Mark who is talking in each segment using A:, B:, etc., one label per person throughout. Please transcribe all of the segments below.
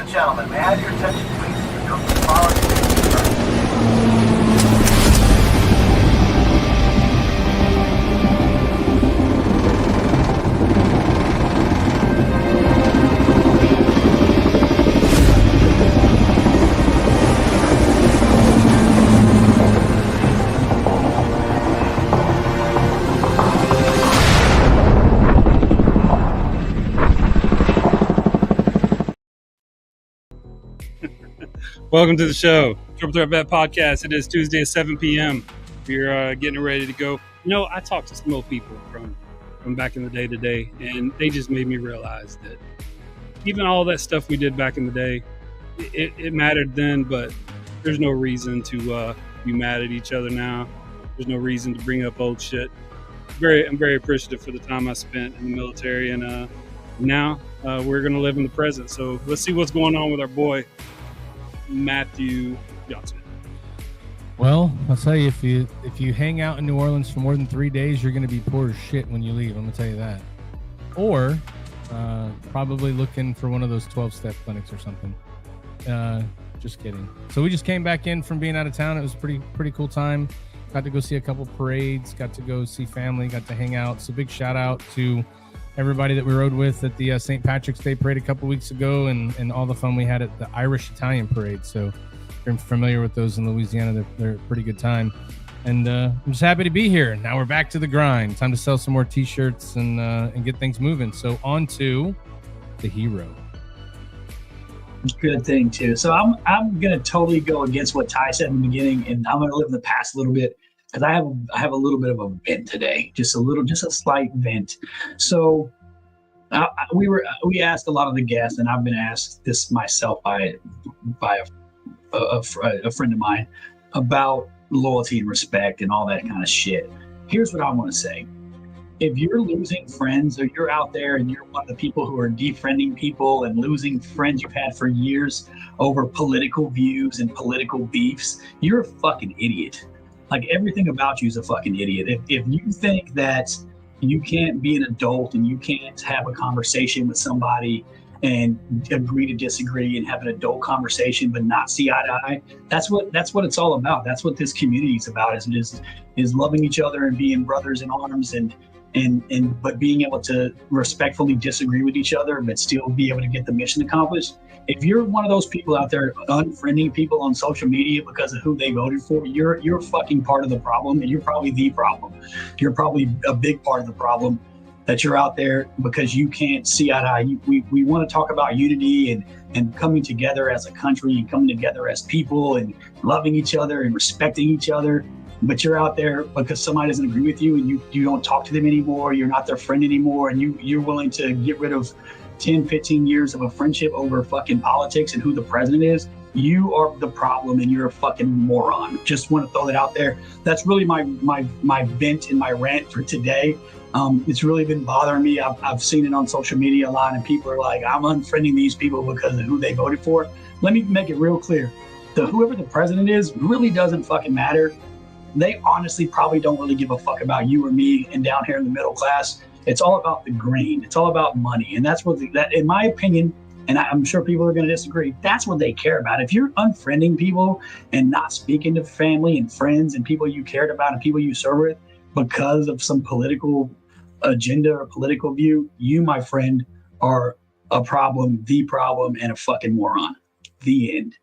A: and gentlemen, may I have your attention, please? We're going to follow you.
B: Welcome to the show, Triple Threat Vet Podcast. It is Tuesday at 7 p.m. We're getting ready to go. You know, I talked to some old people from back in the day today, and they just made me realize that even all that stuff we did back in the day, it mattered then, but there's no reason to be mad at each other now. There's no reason to bring up old shit. I'm very appreciative for the time I spent in the military, and now we're going to live in the present. So let's see what's going on with our boy, Matthew Johnson.
C: Well, I'll tell you, if you hang out in New Orleans for more than 3 days, you're going to be poor as shit when you leave. I'm going to tell you that. Or probably looking for one of those 12-step clinics or something. Just kidding. So we just came back in from being out of town. It was a pretty cool time. Got to go see a couple parades. Got to go see family. Got to hang out. So big shout out to everybody that we rode with at the St. Patrick's Day parade a couple weeks ago, and all the fun we had at the Irish Italian parade. So if you're familiar with those in Louisiana, they're a pretty good time. And I'm just happy to be here. Now we're back to the grind. Time to sell some more t-shirts and get things moving. So on to the hero.
D: Good thing too. So I'm gonna totally go against what Ty said in the beginning, and I'm gonna live in the past a little bit, because I have a little bit of a vent today, just a slight vent. So we asked a lot of the guests, and I've been asked this myself by a friend of mine about loyalty and respect and all that kind of shit. Here's what I want to say. If you're losing friends, or you're out there and you're one of the people who are defriending people and losing friends you've had for years over political views and political beefs, you're a fucking idiot. Like, everything about you is a fucking idiot. If you think that you can't be an adult and you can't have a conversation with somebody and agree to disagree and have an adult conversation but not see eye to eye, that's what it's all about. That's what this community is about, is loving each other and being brothers in arms and but being able to respectfully disagree with each other but still be able to get the mission accomplished. If you're one of those people out there unfriending people on social media because of who they voted for, you're fucking part of the problem, and you're probably the problem. You're probably a big part of the problem, that you're out there because you can't see eye to eye. We want to talk about unity and coming together as a country and coming together as people and loving each other and respecting each other. But you're out there because somebody doesn't agree with you, and you don't talk to them anymore. You're not their friend anymore, and you're willing to get rid of 10, 15 years of a friendship over fucking politics and who the president is. You are the problem, and you're a fucking moron. Just want to throw that out there. That's really my vent and my rant for today. It's really been bothering me. I've seen it on social media a lot, and people are like, I'm unfriending these people because of who they voted for. Let me make it real clear. Whoever the president is really doesn't fucking matter. They honestly probably don't really give a fuck about you or me and down here in the middle class. It's all about the green. It's all about money. And that's that, in my opinion, and I'm sure people are going to disagree, that's what they care about. If you're unfriending people and not speaking to family and friends and people you cared about and people you serve with because of some political agenda or political view, you, my friend, are a problem, the problem, and a fucking moron. The end.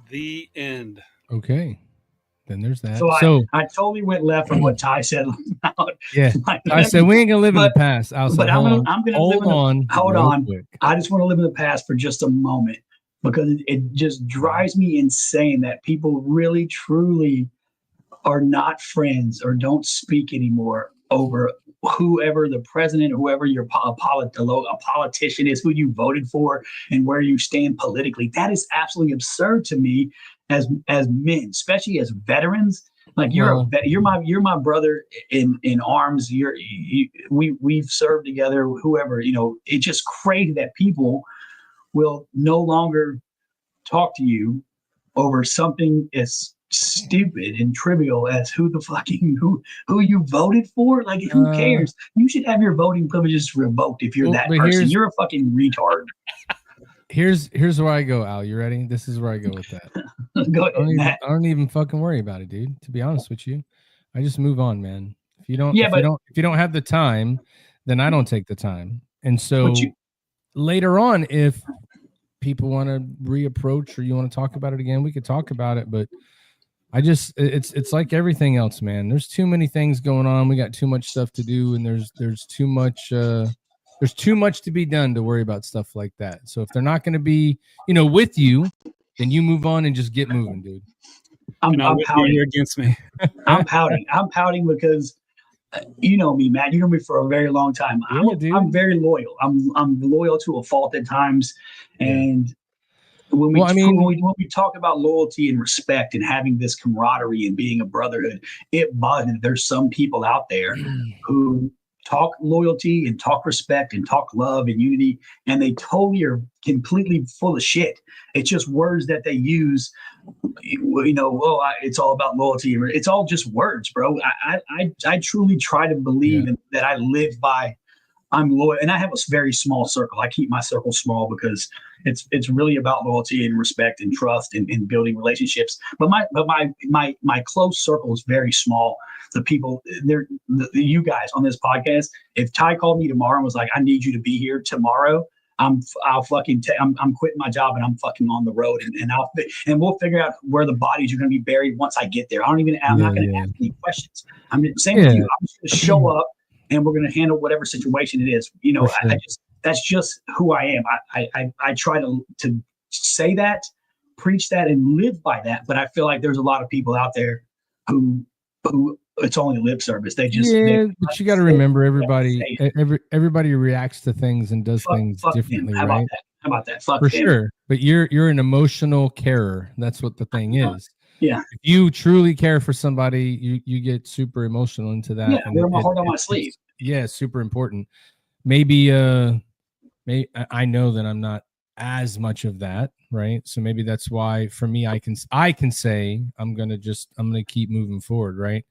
B: The end.
C: Okay. Then there's that.
D: So I totally went left from what Ty said.
C: Yeah, I said we ain't gonna live in the past. I'm gonna
D: hold on. Quick. I just want to live in the past for just a moment, because it just drives me insane that people really truly are not friends or don't speak anymore over whoever the president, whoever your a politician is, who you voted for, and where you stand politically. That is absolutely absurd to me. As men, especially as veterans, like you're my brother in arms. We've served together. Whoever, it's just crazy that people will no longer talk to you over something as stupid and trivial as who you voted for. Like, who cares? You should have your voting privileges revoked if you're that person. You're a fucking retard.
C: here's where I go, Al. You ready? This is where I go with that.
D: Go ahead, Matt.
C: I don't even fucking worry about it, dude. To be honest with you, I just move on, man. If you don't,
D: Yeah,
C: if you don't have the time, then I don't take the time. And so
D: But you-
C: later on, if people want to reapproach or you want to talk about it again, we could talk about it. But I just, it's like everything else, man. There's too many things going on. We got too much stuff to do, and there's too much to be done to worry about stuff like that. So if they're not going to be, with you, then you move on and just get moving, dude.
D: I'm pouting.
B: You're against me.
D: I'm pouting. I'm pouting because you know me, Matt. You know me for a very long time. I'm very loyal. I'm loyal to a fault at times, and when we talk about loyalty and respect and having this camaraderie and being a brotherhood, it bothers me. There's some people out there who talk loyalty and talk respect and talk love and unity, and they totally are completely full of shit. It's just words that they use. It's all about loyalty. It's all just words, bro. I truly try to believe that I live by. I'm loyal, and I have a very small circle. I keep my circle small because it's really about loyalty and respect and trust and building relationships. But my close circle is very small. The people, you guys on this podcast. If Ty called me tomorrow and was like, "I need you to be here tomorrow," I'm quitting my job and I'm fucking on the road and we'll figure out where the bodies are going to be buried once I get there. I'm not going to ask any questions. I'm same with you. I'm just going to show up. And we're going to handle whatever situation it is. Sure. That's just who I am. I try to say that, preach that, and live by that. But I feel like there's a lot of people out there who it's only lip service. But
C: you got to remember everybody reacts to things and does things differently, right?
D: How about that? Fuck
C: for
D: him.
C: Sure. But you're an emotional carer. That's what the thing is.
D: Yeah.
C: If you truly care for somebody, you get super emotional into that.
D: Yeah, wear my heart on my sleeve.
C: Yeah, super important. Maybe I know that I'm not as much of that, right? So maybe that's why for me I can say I'm gonna keep moving forward, right?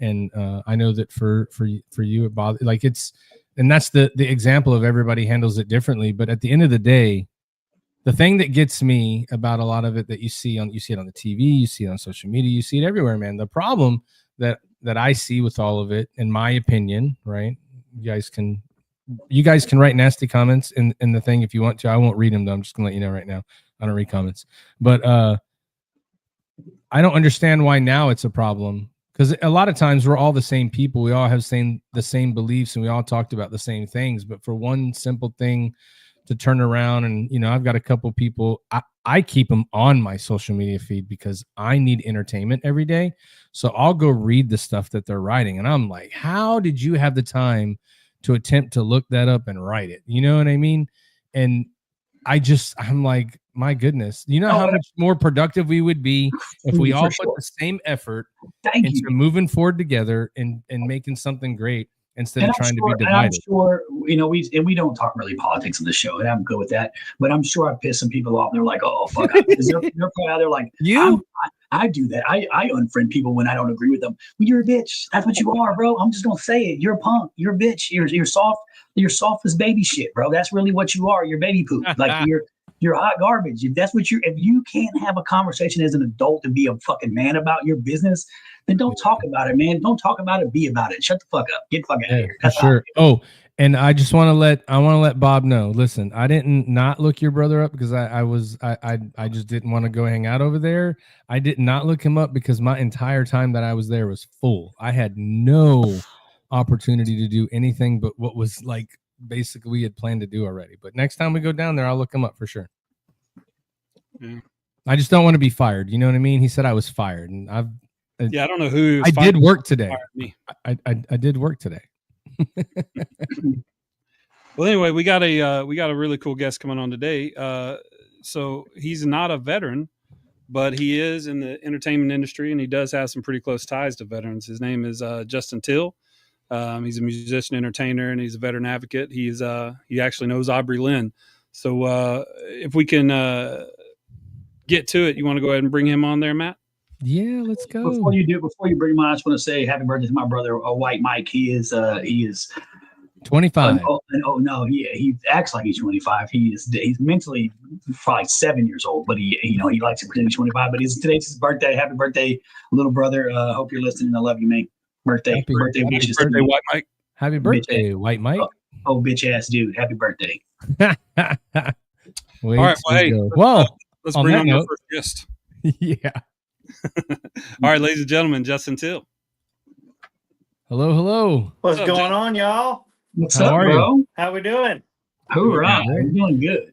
C: And I know that for you it bothers, like and that's the example of everybody handles it differently. But at the end of the day, the thing that gets me about a lot of it that you see it on the TV, you see it on social media, you see it everywhere, man. The problem that I see with all of it, in my opinion, right? You guys can write nasty comments in the thing if you want to. I won't read them though. I'm just gonna let you know right now. I don't read comments. But I don't understand why now it's a problem. Because a lot of times we're all the same people. We all have the same beliefs and we all talked about the same things. But for one simple thing to turn around and, I've got a couple people, I keep them on my social media feed because I need entertainment every day. So I'll go read the stuff that they're writing. And I'm like, how did you have the time to attempt to look that up and write it? You know what I mean? And I'm like, my goodness, how much more productive we would be if we all put the same effort into moving forward together and making something great instead of trying to be divided.
D: I'm sure, we don't talk really politics on the show, and I'm good with that. But I'm sure I pissed some people off. They're like, "Oh fuck," because they're probably out there like, "You." I do that. I unfriend people when I don't agree with them. Well, you're a bitch. That's what you are, bro. I'm just gonna say it. You're a punk. You're a bitch. You're soft. You're soft as baby shit, bro. That's really what you are. You're baby poop. Like you're hot garbage. If that's what if you can't have a conversation as an adult and be a fucking man about your business, then don't talk about it, man. Don't talk about it. Be about it. Shut the fuck up. Get the fuck out of here. That's
C: sure. Oh, and I just want to let Bob know. Listen, I didn't not look your brother up because I just didn't want to go hang out over there. I did not look him up because my entire time that I was there was full. I had no opportunity to do anything but what was like basically we had planned to do already. But next time we go down there, I'll look him up for sure. Yeah. I just don't want to be fired. You know what I mean? He said I was fired, and I
B: don't know who.
C: I did work today. I did work today.
B: Well, anyway, we got a really cool guest coming on today. So he's not a veteran, but he is in the entertainment industry, and he does have some pretty close ties to veterans. His name is Justin Till. He's a musician, entertainer, and he's a veteran advocate. He actually knows Aubrey Lynn. So if we can get to it, you want to go ahead and bring him on there, Matt?
C: Yeah, let's go.
D: Before you bring him on, I just want to say happy birthday to my brother, White Mike. He is
C: 25.
D: No, he acts like he's 25. He's mentally probably 7 years old, but he likes to pretend he's 25. But today's his birthday. Happy birthday, little brother. Hope you're listening. I love you, man. Birthday wishes.
B: Happy birthday, White Mike.
C: Happy birthday, White Mike.
D: Oh, bitch ass dude. Happy birthday.
B: All right, well, hey, let's bring on our first guest.
C: Yeah.
B: All right, ladies and gentlemen, Justin Till.
C: Hello.
E: What's going on, y'all?
D: What's
C: How
D: up,
C: are
D: bro?
C: you?
E: How we doing?
D: Hoorah! We're doing good.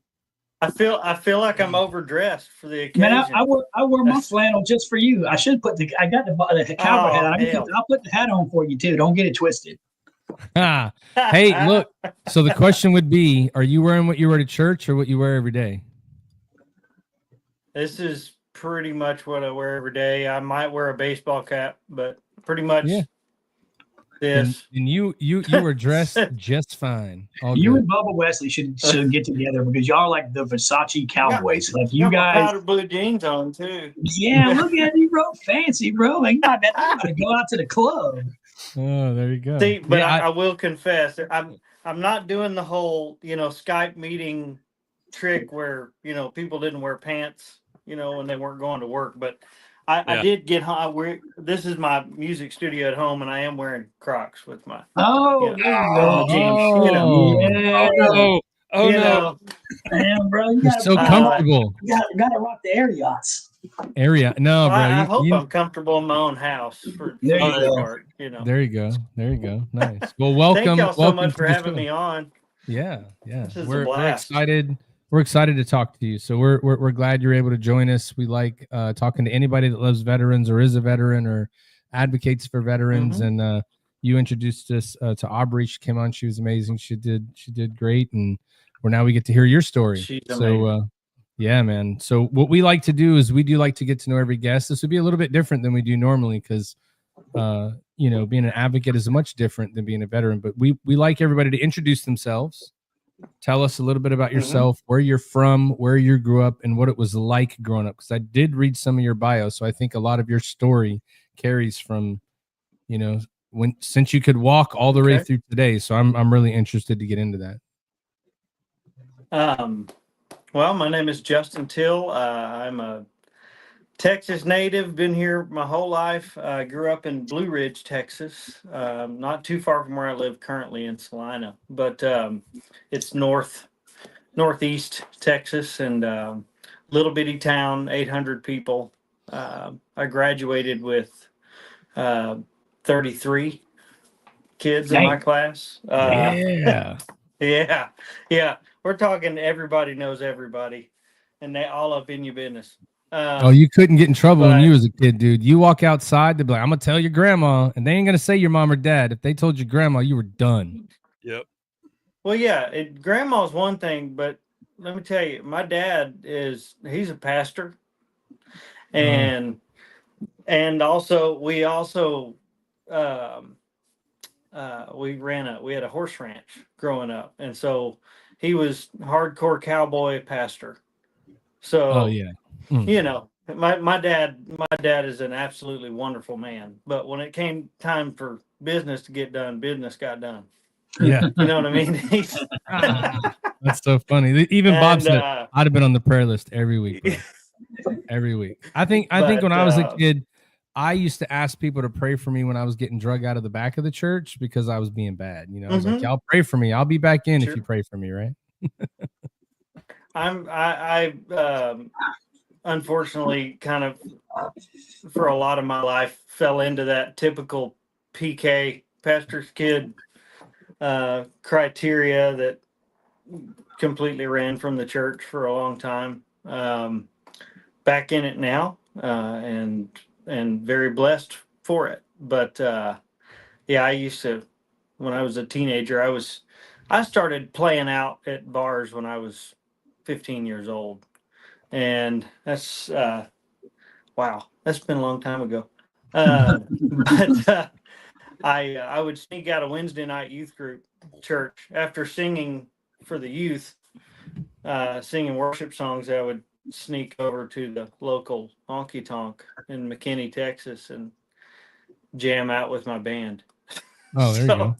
E: I feel like I'm overdressed for the occasion.
D: Man, I wore my flannel just for you. I got the cowboy hat on. I'll put the hat on for you too. Don't get it twisted.
C: Hey, look. So the question would be: are you wearing what you wear to church or what you wear every day?
E: This is pretty much what I wear every day. I might wear a baseball cap, but pretty much this.
C: And you were dressed just fine.
D: You and Bubba Wesley should get together because y'all are like the Versace cowboys. Like you guys,
E: powder blue jeans on too.
D: Yeah, look at you, bro. Fancy, bro. Like, you gotta go out to the club.
C: Oh, there you go.
E: See, but I will confess, I'm not doing the whole Skype meeting trick where people didn't wear pants when they weren't going to work. But I did get home. This is my music studio at home, and I am wearing Crocs with my
D: there you go.
E: jeans.
B: Oh no!
D: Damn, bro,
C: You're so comfortable.
D: You gotta rock the Ariats.
C: No, bro.
E: I hope I'm comfortable in my own house.
D: There
C: you go. Nice. Well, welcome.
E: Thank y'all so much
C: to
E: for
C: the
E: having
C: show.
E: me on.
C: Yeah.
E: We're
C: excited. We're excited to talk to you. So we're glad you're able to join us. We like talking to anybody that loves veterans or is a veteran or advocates for veterans.
E: Mm-hmm.
C: And you introduced us to Aubrey. She came on. She was amazing. She did great. And now we get to hear your story.
E: She's amazing.
C: So yeah, man. So what we like to do is we do like to get to know every guest. This would be a little bit different than we do normally because being an advocate is much different than being a veteran. But we like everybody to introduce themselves. Tell us a little bit about yourself, where you're from, where you grew up, and what it was like growing up. Because I did read some of your bio, so I think a lot of your story carries from, since you could walk all the way through today. So I'm really interested to get into that.
E: Well, my name is Justin Till. I'm a Texas native, been here my whole life. I grew up in Blue Ridge, Texas, not too far from where I live currently in Salina, but it's northeast Texas and little bitty town, 800 people. I graduated with 33 kids in my class.
C: Yeah.
E: Yeah. We're talking everybody knows everybody, and they all up in your business.
C: You couldn't get in trouble when you was a kid, dude. You walk outside, they'd be like, I'm gonna tell your grandma, and they ain't gonna say your mom or dad. If they told your grandma, you were done.
B: Yep.
E: Well, yeah, grandma's one thing, but let me tell you, my dad he's a pastor, and also we had a horse ranch growing up, and so he was hardcore cowboy pastor. So my dad is an absolutely wonderful man, but when it came time for business to get done, business got done.
C: Yeah.
E: You know what I mean?
C: That's so funny. Even Bob said I'd have been on the prayer list every week, bro. Every week. I think when I was a kid, I used to ask people to pray for me when I was getting drug out of the back of the church because I was being bad. I was like, y'all pray for me. I'll be back in if you pray for me, right?
E: I unfortunately kind of for a lot of my life fell into that typical PK pastor's kid criteria that completely ran from the church for a long time. Back in it now, and very blessed for it. But I used to, when I was a teenager, I started playing out at bars when I was 15 years old. And that's, that's been a long time ago. But I would sneak out a Wednesday night youth group church after singing for the youth, singing worship songs. I would sneak over to the local honky tonk in McKinney, Texas, and jam out with my band.
C: Oh, there you go.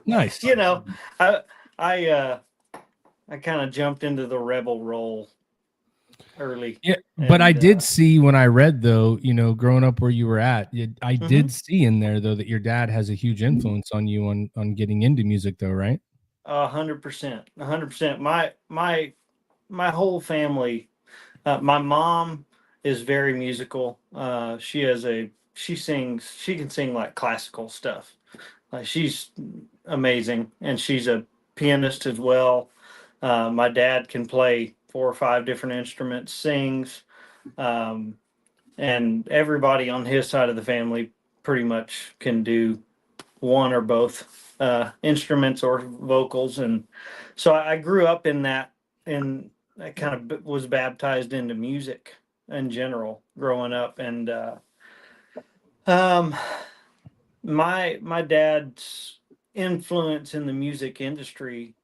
C: Nice.
E: You know, I I kind of jumped into the rebel role early.
C: Yeah, but I
E: And,
C: did see when I read though, growing up where you were at, I did see in there though that your dad has a huge influence on you on getting into music though, right?
E: 100%, 100%. My whole family. My mom is very musical. She sings. She can sing like classical stuff. She's amazing, and she's a pianist as well. My dad can play 4 or 5 different instruments, sings, um, and everybody on his side of the family pretty much can do one or both instruments or vocals. And so I grew up in that, and I kind of was baptized into music in general growing up. And um, my dad's influence in the music industry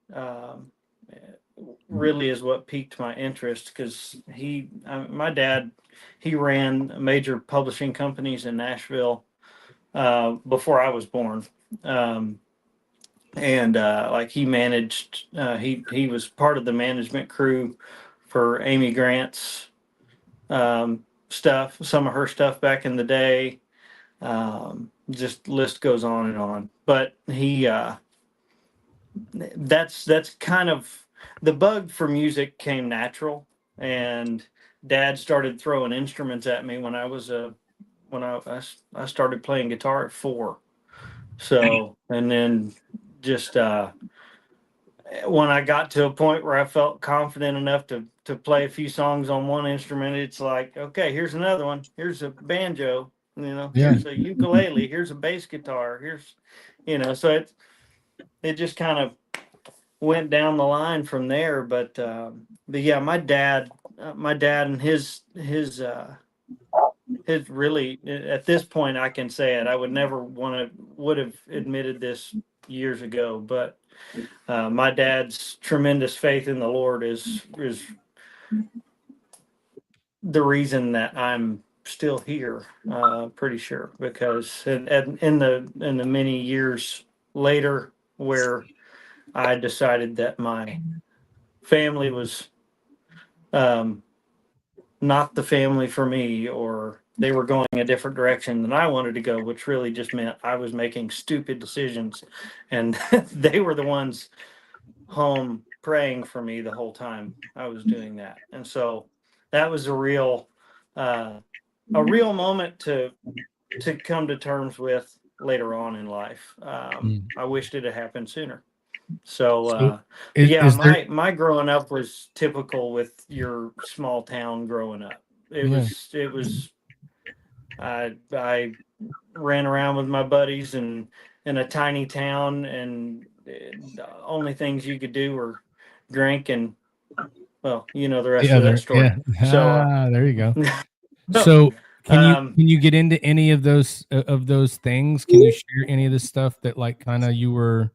E: really is what piqued my interest, because my dad, he ran major publishing companies in Nashville before I was born. Um, and like he managed, he was part of the management crew for Amy Grant's stuff, some of her stuff back in the day. Just list goes on and on. But that's kind of the bug for music came natural, and Dad started throwing instruments at me when I started playing guitar at 4. So, and then just when I got to a point where I felt confident enough to play a few songs on one instrument, it's like, okay, here's another one. Here's a banjo,
C: Yeah.
E: here's a ukulele, here's a bass guitar, so it just kind of went down the line from there. But yeah, my dad and his really, at this point, I can say it. I would never would have admitted this years ago, but my dad's tremendous faith in the Lord is the reason that I'm still here. Pretty sure, because in the many years later where I decided that my family was not the family for me, or they were going a different direction than I wanted to go, which really just meant I was making stupid decisions, and they were the ones home praying for me the whole time I was doing that. And so that was uh, a real moment to come to terms with later on in life. I wished it had happened sooner. So,
C: So
E: yeah,
C: is there?
E: my growing up was typical with your small town growing up.
C: Yeah.
E: It was, I ran around with my buddies and in a tiny town, and the only things you could do were drink and, well, the rest
C: The
E: of that
C: other,
E: story.
C: yeah.
E: So,
C: There you go.
E: so,
C: So
E: um,
C: can you get into any of those things? Can you share any of the stuff that like kind of you were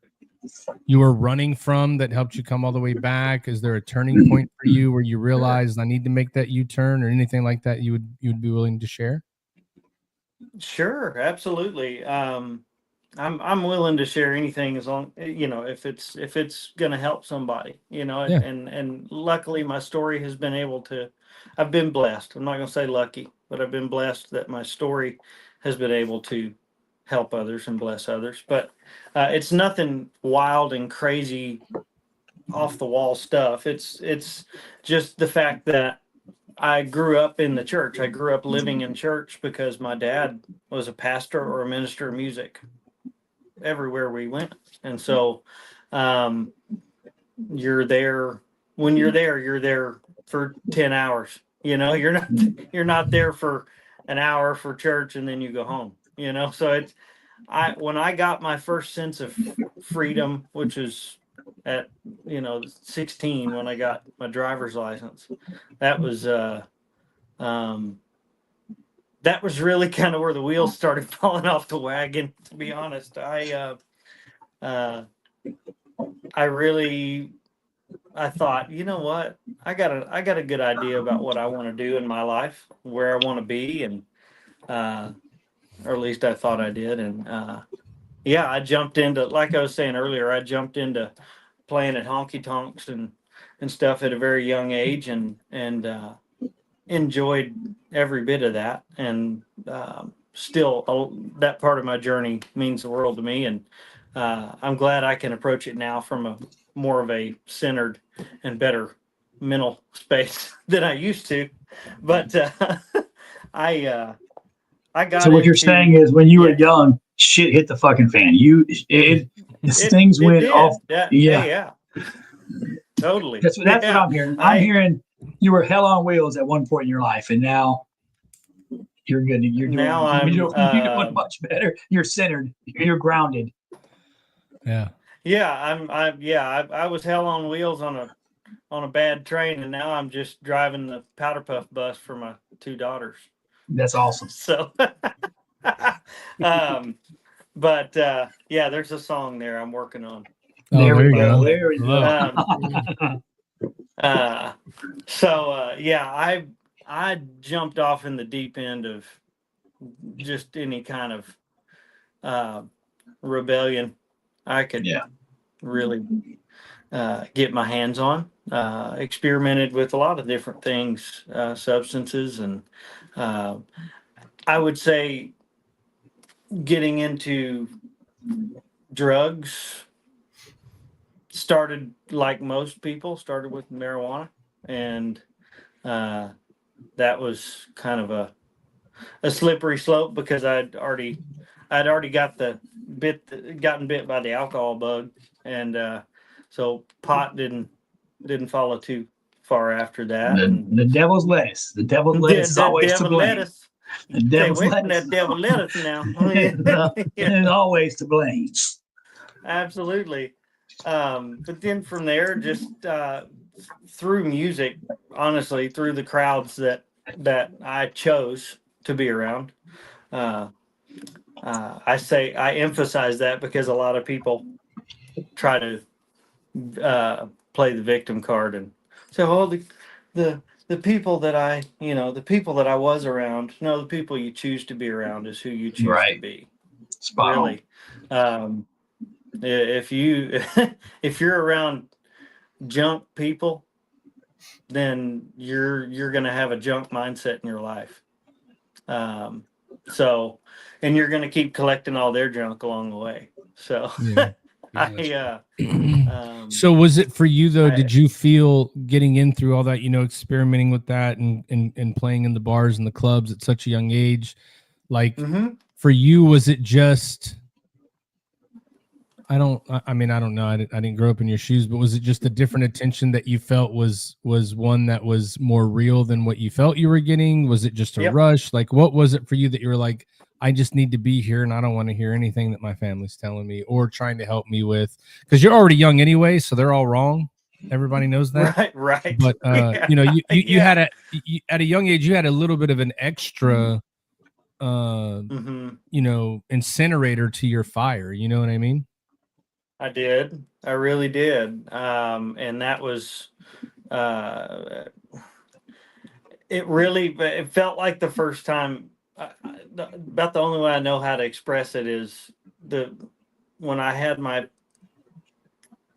C: running from that helped you come all the way back? Is there a turning point for you where you realized I need to make that U-turn, or anything like that you'd be willing to share?
E: sure, absolutely. I'm willing to share anything, as long, if it's going to help somebody,
C: Yeah.
E: and luckily my story has been able to. I've been blessed. I'm not going to say lucky, but I've been blessed that my story has been able to help others and bless others. But it's nothing wild and crazy, off the wall stuff. It's just the fact that I grew up in the church. I grew up living in church because my dad was a pastor or a minister of music everywhere we went. And so um, you're there. When you're there for 10 hours. You're not there for an hour for church and then you go home. So when I got my first sense of freedom, which is at 16, when I got my driver's license, that was um, that was really kind of where the wheels started falling off the wagon. To be honest, uh, I thought, you know what, I got a good idea about what I want to do in my life, where I want to be, and or at least I thought I did, and yeah, I jumped into, like I was saying earlier, I jumped into playing at honky tonks and stuff at a very young age, and enjoyed every bit of that. And still, that part of my journey means the world to me. And I'm glad I can approach it now from a more of a centered and better mental space than I used to. But I got
D: So what you're saying is, when you were
E: yeah,
D: young, shit hit the fucking fan. Things went
E: did.
D: off. Yeah,
E: Yeah, totally.
D: that's what
E: Yeah,
D: I'm hearing. I'm hearing you were hell on wheels at one point in your life, and now you're good.
E: now I'm
D: You're doing much better. You're centered. You're grounded.
C: Yeah.
E: yeah, I was hell on wheels on a bad train, and now I'm just driving the powder puff bus for my 2 daughters.
D: That's awesome.
E: So but yeah, there's a song there I'm working on.
D: There we
C: you
D: go. There we go.
E: Yeah, I jumped off in the deep end of just any kind of rebellion I could really get my hands on. Experimented with a lot of different things, substances, and I would say getting into drugs started like most people, started with marijuana, and that was kind of a slippery slope because I'd already gotten bit by the alcohol bug, and so pot didn't follow too far after that.
D: The devil's lettuce. The devil's lettuce is always to blame.
E: Lettuce.
D: The devil's
E: Stay away from
D: lettuce.
E: that devil lettuce now.
D: It's always to blame.
E: Absolutely. But then from there, just through music, honestly, through the crowds that I chose to be around. I emphasize that because a lot of people try to play the victim card and say, "Oh, the people that the people that I was around." No, the people you choose to be around is who you choose to be.
D: Spot
E: really. If you're around junk people, then you're going to have a junk mindset in your life. So, and you're going to keep collecting all their junk along the way. So,
C: so was it for you though? Did you feel getting in through all that, experimenting with that and playing in the bars and the clubs at such a young age? Like for you, was it just, I don't know. I didn't grow up in your shoes, but was it just a different attention that you felt was one that was more real than what you felt you were getting? Was it just a rush? Like, what was it for you that you were like, I just need to be here and I don't want to hear anything that my family's telling me or trying to help me with? Because you're already young anyway, so they're all wrong. Everybody knows that.
E: Right.
C: But, you had at a young age, you had a little bit of an extra, incinerator to your fire. You know what I mean?
E: I did. I really did. And that was, it felt like the first time, about the only way I know how to express it is when I had my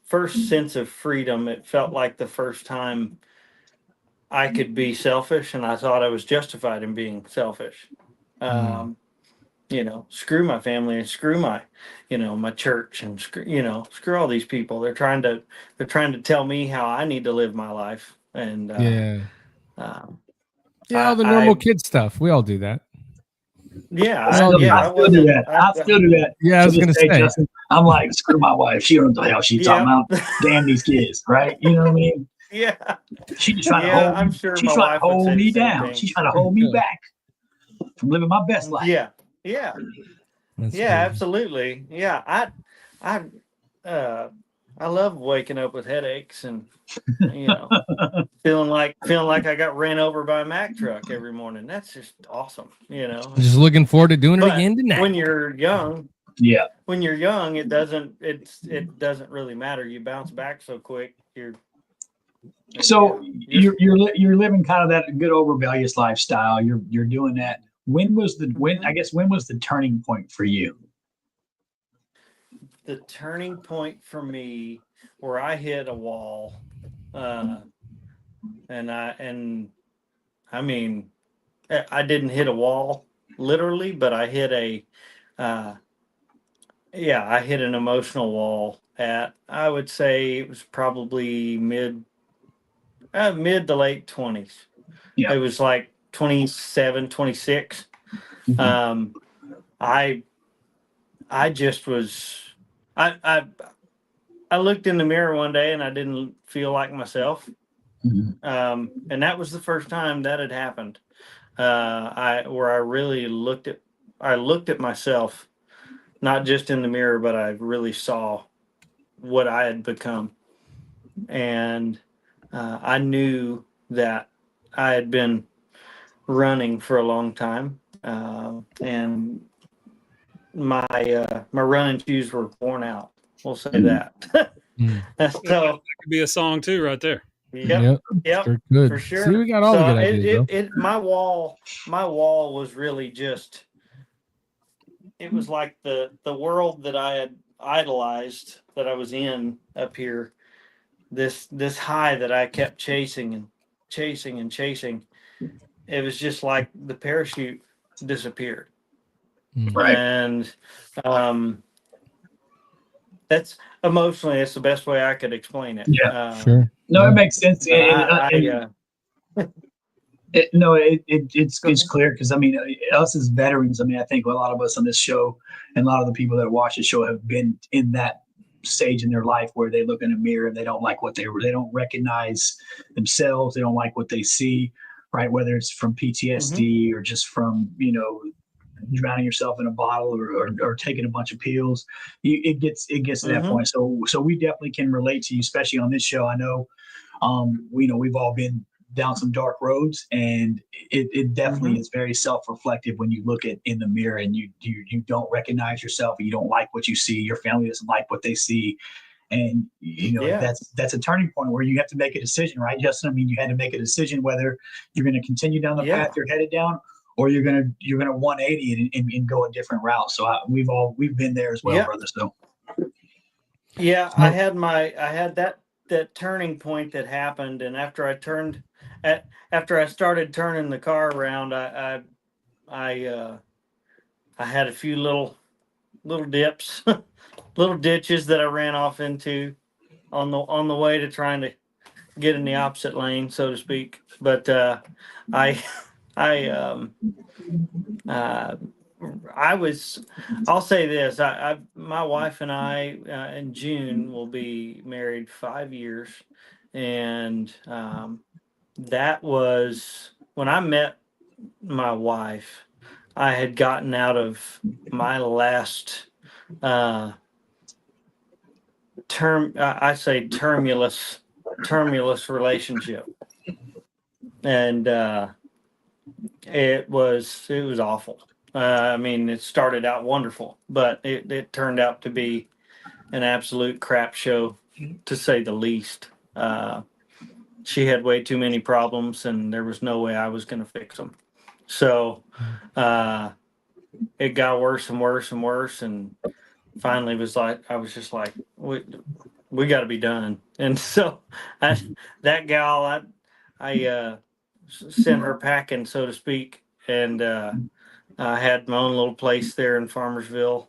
E: first sense of freedom, it felt like the first time I could be selfish, and I thought I was justified in being selfish. Screw my family and screw my, my church and screw all these people. They're trying to tell me how I need to live my life. And
C: all the normal kid stuff. We all do that.
D: I still do that.
C: Yeah, I was gonna say,
D: Justin, I'm like, screw my wife. She don't know what the hell she's talking about. Damn these kids, right? You know what I mean?
E: Yeah.
D: She's just trying to hold.
E: I'm sure
D: she's trying to hold me down. Thing. She's trying to hold me back from living my best life.
E: Yeah.
C: That's
E: absolutely. Yeah, I love waking up with headaches and feeling like I got ran over by a Mack truck every morning. That's just awesome.
C: Just looking forward to doing it again tonight.
E: When you're young, it doesn't really matter. You bounce back so quick. You're
D: living kind of that good old rebellious lifestyle. You're doing that. When was the turning point for you?
E: the turning point for me where I hit a wall, and I mean, I didn't hit a wall literally, but I hit uh, I hit an emotional wall at, I would say it was probably mid to late 20s.
D: Yeah.
E: It was like 27, 26.
D: Mhm.
E: I just was, I looked in the mirror one day and I didn't feel like myself.
D: Mhm.
E: And that was the first time that had happened. Where I really looked at myself, not just in the mirror, but I really saw what I had become. And I knew that I had been running for a long time. And my running shoes were worn out. We'll say that.
C: Mm.
E: So,
B: Could be a song too, right there.
E: yep,
C: Sure could.
E: for sure.
C: See, we got all the good ideas, though.
E: My wall was really just, it was like the world that I had idolized, that I was in up here, this high that I kept chasing and chasing and chasing. It was just like the parachute disappeared.
C: Mm.
D: Right.
E: And that's emotionally, it's the best way I could explain it.
D: Yeah.
C: Sure.
D: No,
C: Yeah.
D: it makes sense. It's clear because I mean, us as veterans, I mean, I think a lot of us on this show and a lot of the people that watch the show have been in that stage in their life where they look in a mirror and they don't like what they don't recognize themselves. They don't like what they see, right? Whether it's from PTSD or just from, drowning yourself in a bottle or taking a bunch of pills. It gets to that point. So we definitely can relate to you, especially on this show. I know, we've all been down some dark roads, and it definitely is very self-reflective when you look at in the mirror and you don't recognize yourself, and you don't like what you see. Your family doesn't like what they see, and that's a turning point where you have to make a decision, right, Justin? I mean, you had to make a decision whether you're going to continue down the path you're headed down, or you're gonna 180 and go a different route. So we've been there as well, brother. So
E: I had that turning point that happened, and after I started turning the car around, I had a few little dips, little ditches that I ran off into on the way to trying to get in the opposite lane, so to speak. But I'll say this, my wife and I in June will be married 5 years, and that was when I met my wife. I had gotten out of my last tumultuous relationship, and it was awful. I mean, it started out wonderful, but it turned out to be an absolute crap show, to say the least. She had way too many problems, and there was no way I was going to fix them. So it got worse and worse and worse, and finally I was just like, we got to be done. And so that gal, I sent her packing, so to speak, and I had my own little place there in Farmersville,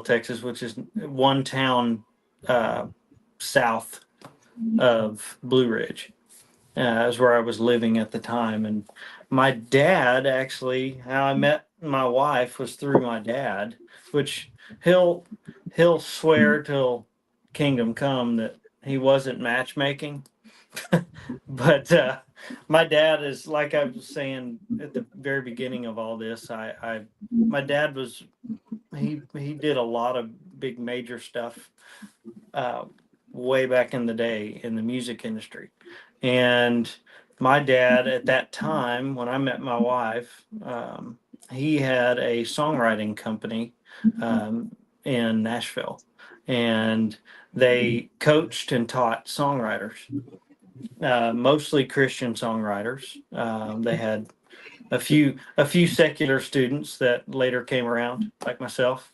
E: Texas, which is one town south of Blue Ridge. Is where I was living at the time. And my dad, actually, how I met my wife was through my dad, which he'll swear till kingdom come that he wasn't matchmaking. But my dad is, like I was saying at the very beginning of all this, my dad was, he did a lot of big major stuff way back in the day in the music industry. And my dad at that time, when I met my wife, he had a songwriting company in Nashville, and they coached and taught songwriters, mostly Christian songwriters. They had a few secular students that later came around, like myself.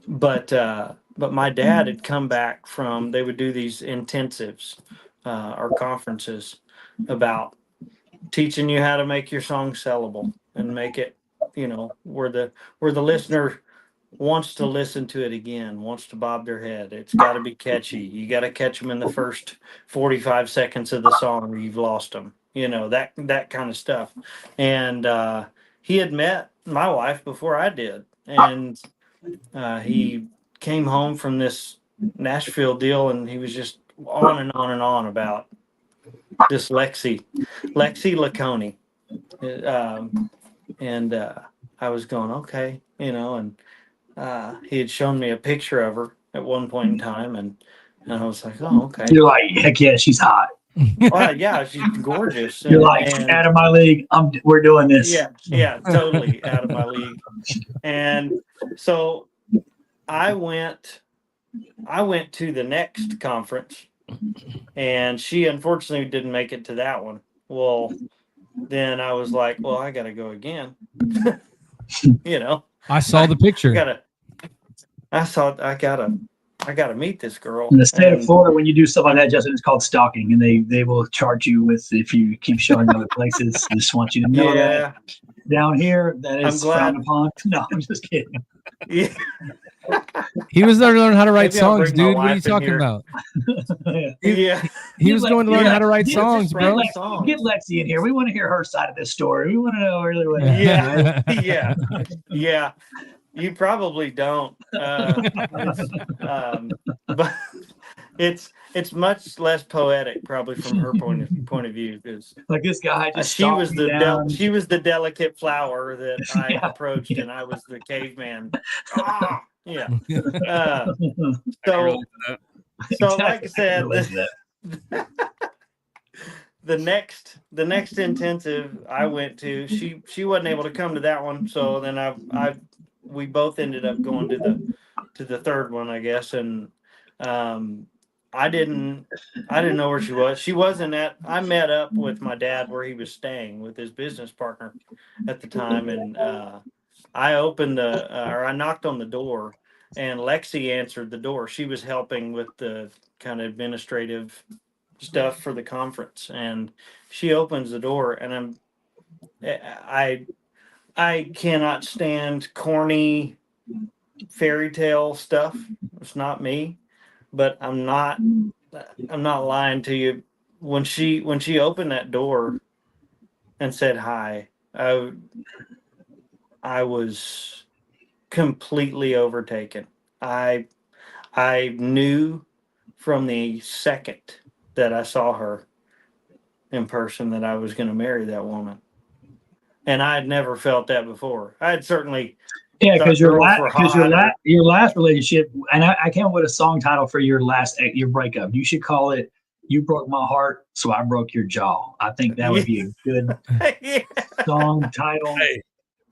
E: But my dad had come back from, they would do these intensives or conferences about teaching you how to make your song sellable and make it, where the listener wants to listen to it again, wants to bob their head. It's got to be catchy. You got to catch them in the first 45 seconds of the song or you've lost them, that kind of stuff. And he had met my wife before I did. And he came home from this Nashville deal and he was just on and on and on about this Lexi Laconi. And I was going, okay, and he had shown me a picture of her at one point in time, and I was like, oh, okay.
D: You're like, heck yeah, she's hot.
E: Well, yeah, she's gorgeous.
D: You're like, out of my league. We're doing this.
E: Yeah, totally out of my league. And so I went to the next conference, and she unfortunately didn't make it to that one. Well, then I was like, well, I got to go again.
C: I saw the picture.
E: I gotta meet this girl.
D: In the state of Florida, when you do stuff like that, Justin, it's called stalking, and they will charge you with if you keep showing other places. I just want you to know that down here, that is frowned upon. No, I'm just kidding.
E: Yeah.
C: He was there to learn how to write
E: Maybe I'll
C: songs,
E: bring my
C: dude. What are you
E: wife in
C: talking
E: here.
C: about?
E: Yeah.
C: He was going to learn how to write songs, bro.
D: Get Lexi in here. We want to hear her side of this story. We want to know really what.
E: Yeah. You probably don't. But it's much less poetic, probably from her point of view, because
D: like this guy just
E: she was the delicate flower that I approached, and I was the caveman. Yeah. So like I said, the next intensive I went to, she wasn't able to come to that one, so then we both ended up going to the third one, I guess, and I didn't know where she was. She wasn't at. I met up with my dad where he was staying with his business partner at the time, and I I knocked on the door, and Lexi answered the door. She was helping with the kind of administrative stuff for the conference, and she opens the door, and I cannot stand corny fairy tale stuff. It's not me, but I'm not lying to you. When she opened that door and said hi, I was completely overtaken. I knew from the second that I saw her in person that I was going to marry that woman. And I had never felt that before. I had certainly
D: because your last relationship, and I can't put a song title for your breakup. You should call it "You Broke My Heart, So I Broke Your Jaw." I think that would be a good song title.
B: Hey,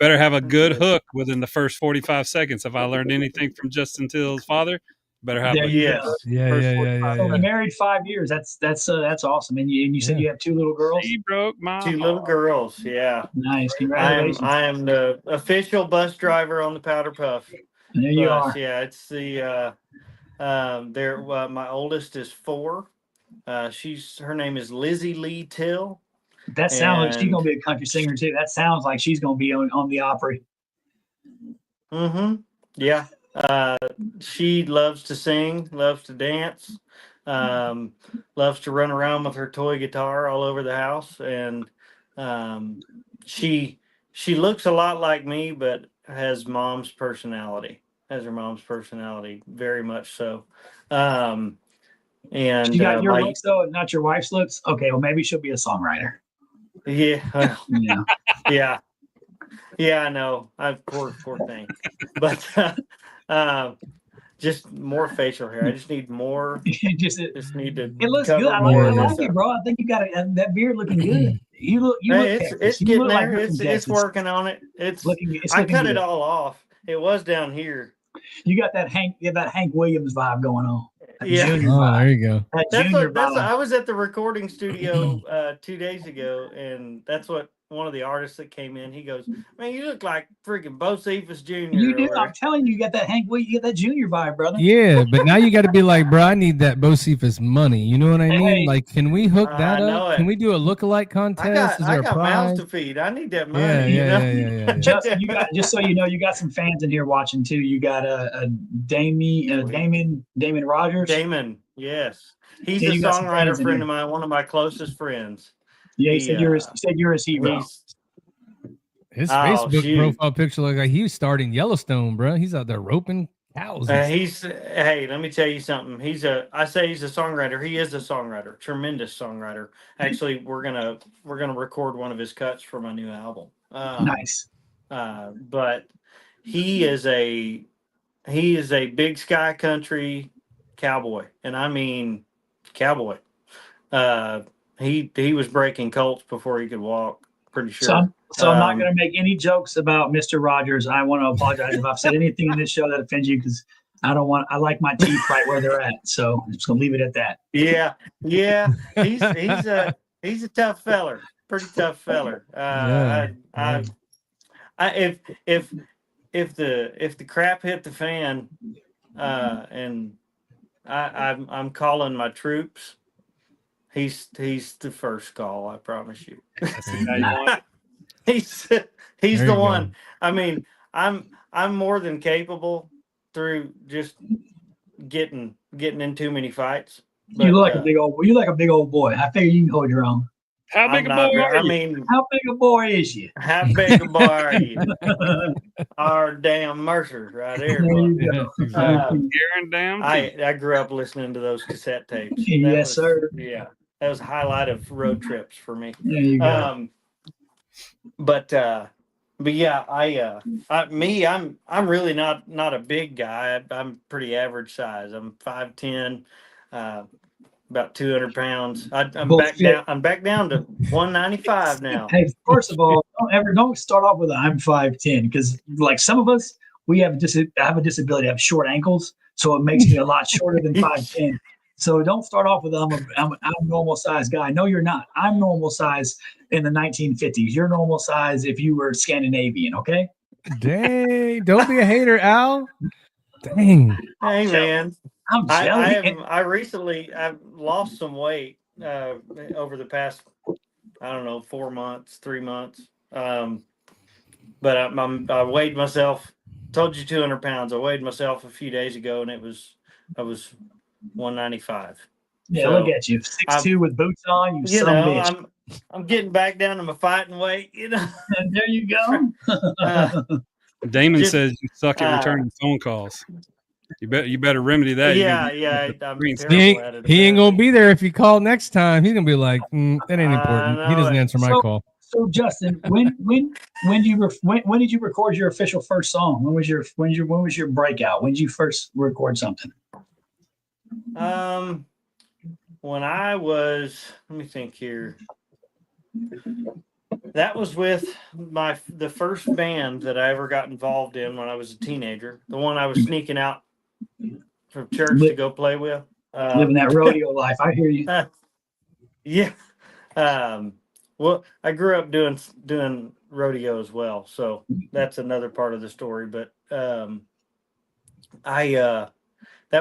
B: better have a good hook within the first 45 seconds. If I learned anything from Justin Till's father, better have
D: Yeah.
C: Yeah.
D: You married 5 years. That's awesome. And you said you have 2 little girls.
B: He broke my
E: two little girls. Yeah.
D: Nice. Congratulations.
E: I am the official bus driver on the Powder Puff.
D: There you are.
E: Yeah, it's the my oldest is 4. Her name is Lizzie Lee Till.
D: That sounds like she's gonna be a country singer too. That sounds like she's gonna be on the Opry.
E: Mm-hmm. Yeah. She loves to sing, loves to dance, loves to run around with her toy guitar all over the house, and she looks a lot like me, but has her mom's personality very much so. And
D: you got your looks though, not your wife's looks. Okay, well maybe she'll be a songwriter.
E: Yeah.
D: Yeah.
E: Yeah, I know. Poor thing, but just more facial hair. I just need more. Just need to.
D: It looks good. I like it, bro. I think you got that beard looking good. You look.
E: It's getting there. It's working on it. I cut it all off. It was down here.
D: You got that Hank Williams vibe going on.
E: Yeah.
C: There you go.
E: I was at the recording studio 2 days ago, and that's what one of the artists that came in. He goes, "Man, you look like freaking Bo Cephas Jr."
D: You do.
E: over
D: I'm
E: there."
D: telling you, you got that Hank Williams, you got that junior vibe, brother.
C: Yeah, but now you got to be like, bro, I need that Bo Cephas money. You know what I mean?
D: Hey.
C: Like, can we hook that
E: I know
C: up?
E: it.
C: Can we do a lookalike contest? Is
E: I
C: there a
E: got mouths
C: prize?
E: to feed. I need that
C: Yeah,
E: money. You know?
C: yeah.
D: Justin, you got, just so you know, you got some fans in here watching too. You got a Damon Rogers.
E: Damon, yes, he's
D: Yeah,
E: a
D: you got some
E: songwriter
D: fans in
E: friend
D: here.
E: of mine, one of my closest friends.
D: Yeah,
E: He,
D: you said you're his hero.
E: He's
C: His
E: Oh,
C: Facebook
E: shoot.
C: profile picture looked like he was starting Yellowstone, bro. He's out there roping cows. and
E: hey, let me tell you something. I say he's a songwriter. He is a songwriter, tremendous songwriter. Actually, we're gonna record one of his cuts for my new album.
D: Nice.
E: But he is a big sky country cowboy, and I mean cowboy. He was breaking colts before he could walk. Pretty sure.
D: So I'm not going to make any jokes about Mr. Rogers. I want to apologize if I've said anything in this show that offends you, because I like my teeth right where they're at. So I'm just going to leave it at that.
E: Yeah. He's a tough feller. Pretty tough feller. If the crap hit the fan, and I'm calling my troops, he's the first call. I promise you. He's the one.
C: Go.
E: I mean, I'm more than capable through just getting in too many fights. But,
D: you look like a big old boy. I figure you can hold your own.
B: How big a boy are you?
E: I mean,
D: how big a boy is you?
E: How big a boy are you? Our damn Mercer right there.
D: There you go.
C: Yeah, exactly.
B: Aaron damn.
E: I grew up listening to those cassette tapes.
D: Yes, sir.
E: Yeah, that was a highlight of road trips for me.
D: There you go.
E: But yeah, I'm really not a big guy. I'm pretty average size. I'm 5'10", about 200 pounds. I'm back down to 195 now.
D: Hey, first of all, don't start off with I'm 5'10", because like some of us, I have a disability. I have short ankles, so it makes me a lot shorter than 5'10". So don't start off with I'm a normal size guy. No, you're not. I'm normal size in the 1950s. You're normal size if you were Scandinavian. Okay.
C: Dang! Don't be a hater, Al. Dang.
E: Hey man,
D: I'm jealous.
E: I've lost some weight over the past, I don't know, 4 months, 3 months. But I weighed myself. Told you 200 pounds. I weighed myself a few days ago, and I was 195.
D: Yeah,
E: So,
D: look at you, 6'2" with boots on. You son of a bitch.
E: I'm getting back down to my fighting weight. You know.
D: And there you go.
B: Damon says you suck at returning phone calls. You better remedy that.
E: Yeah. I'm terrible at it.
C: He ain't gonna be there if you call next time. He's gonna be like, that ain't important. He doesn't answer my call.
D: So Justin, when did you record your official first song? When was your breakout? When did you first record something?
E: When I was, let me think here. That was with the first band that I ever got involved in when I was a teenager. The one I was sneaking out from church to go play with.
D: Living that rodeo life. I hear you.
E: Yeah. Well, I grew up doing rodeo as well, so that's another part of the story. But that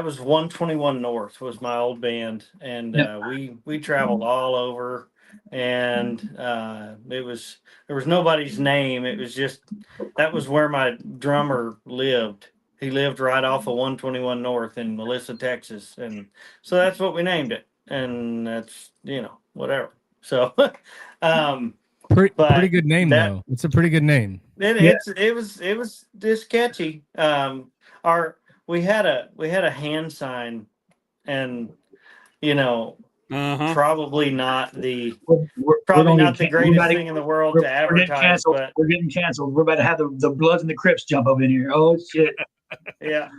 E: was 121 North was my old band, and we traveled all over, and there was nobody's name. It was just, that was where my drummer lived. He lived right off of 121 North in Melissa, Texas, and so that's what we named it, and that's whatever. So,
C: pretty good name though. It's a pretty good name.
E: It was just catchy. We had a hand sign, and probably not the greatest thing in the world to advertise.
D: We're getting canceled. We're about to have the Bloods and the Crips jump up in here. Oh shit!
E: Yeah,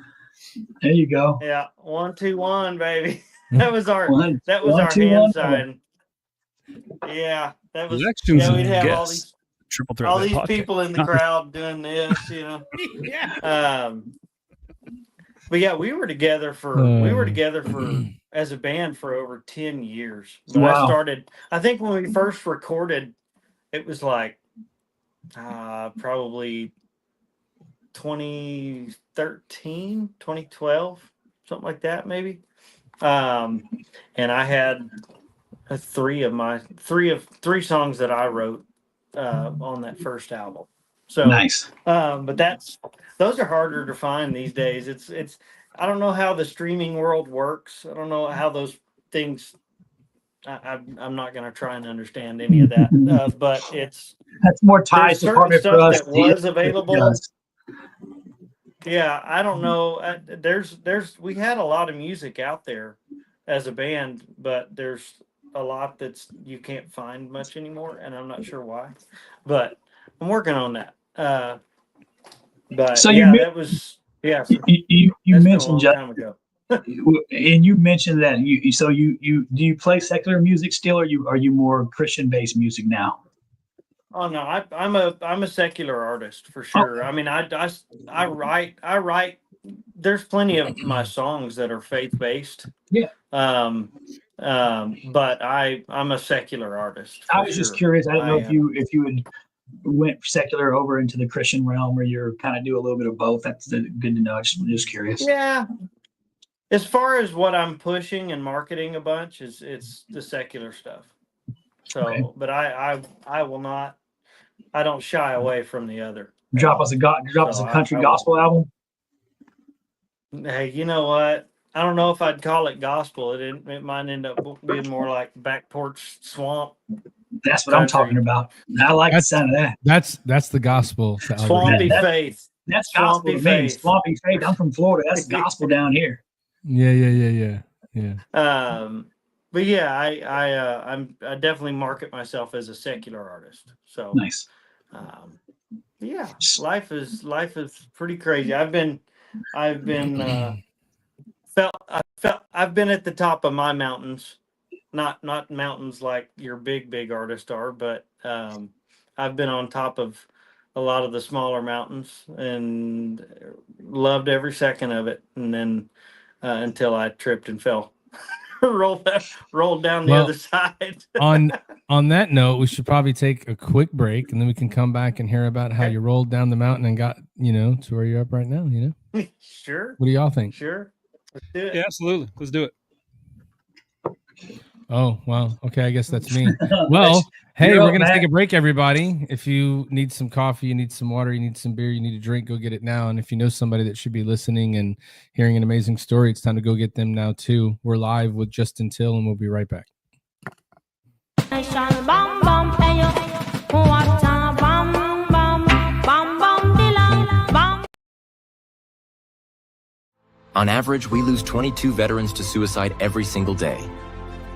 D: there you go.
E: Yeah, 121, baby. That was our hand sign. Yeah, that was. We'd have all these people in the crowd doing this,
B: Yeah.
E: But yeah, we were together for as a band for over 10 years. But
D: wow.
E: I think when we first recorded, it was like probably 2013, 2012, something like that, maybe. And I had three songs that I wrote on that first album. So
D: Nice.
E: but those are harder to find these days. It's I don't know how the streaming world works. I don't know how those things. I'm not going to try and understand any of that. But
D: That's more
E: there's
D: ties
E: certain
D: department for
E: stuff
D: us.
E: that was available.
D: Does.
E: Yeah, I don't know. We had a lot of music out there as a band, but there's a lot you can't find much anymore, and I'm not sure why. But I'm working on that. But
D: So
E: yeah,
D: you
E: that was
D: you
E: that's been a
D: mentioned
E: long time ago.
D: and you mentioned that you do you play secular music still, or are you more Christian based music now?
E: Oh no, I'm a secular artist for sure. I mean, I write. There's plenty of my songs that are faith based.
D: Yeah.
E: But I'm a secular artist.
D: I was just curious. I didn't know if you had went secular over into the Christian realm, or you're kind of do a little bit of both. That's good to know. Just curious.
E: Yeah. As far as what I'm pushing and marketing a bunch it's the secular stuff. So,
D: Okay.
E: but I will not. I don't shy away from the other.
D: Drop us a country gospel album.
E: Hey, you know what? I don't know if I'd call it gospel. It might end up being more like back porch swamp.
D: That's what I'm talking about. I like the sound of that.
C: That's the gospel.
E: Swampy faith.
D: That's gospel to me. Swampy faith. I'm from Florida. That's gospel down here.
C: Yeah.
E: But yeah, I definitely market myself as a secular artist. So
D: nice.
E: Yeah, life is pretty crazy. I've been at the top of my mountains, not mountains like your big artists are, but I've been on top of a lot of the smaller mountains and loved every second of it. And then until I tripped and fell, rolled down the other side.
C: on that note, we should probably take a quick break, and then we can come back and hear about how you rolled down the mountain and got to where you're up right now.
E: Sure.
C: What do y'all think?
E: Sure. Let's do it.
B: Yeah, absolutely. Let's do it.
C: Oh, wow. Okay, I guess that's me. Well, hey, we're going to take a break, everybody. If you need some coffee, you need some water, you need some beer, you need a drink, go get it now. And if you know somebody that should be listening and hearing an amazing story, it's time to go get them now, too. We're live with Justin Till, and we'll be right back.
F: On average, we lose 22 veterans to suicide every single day.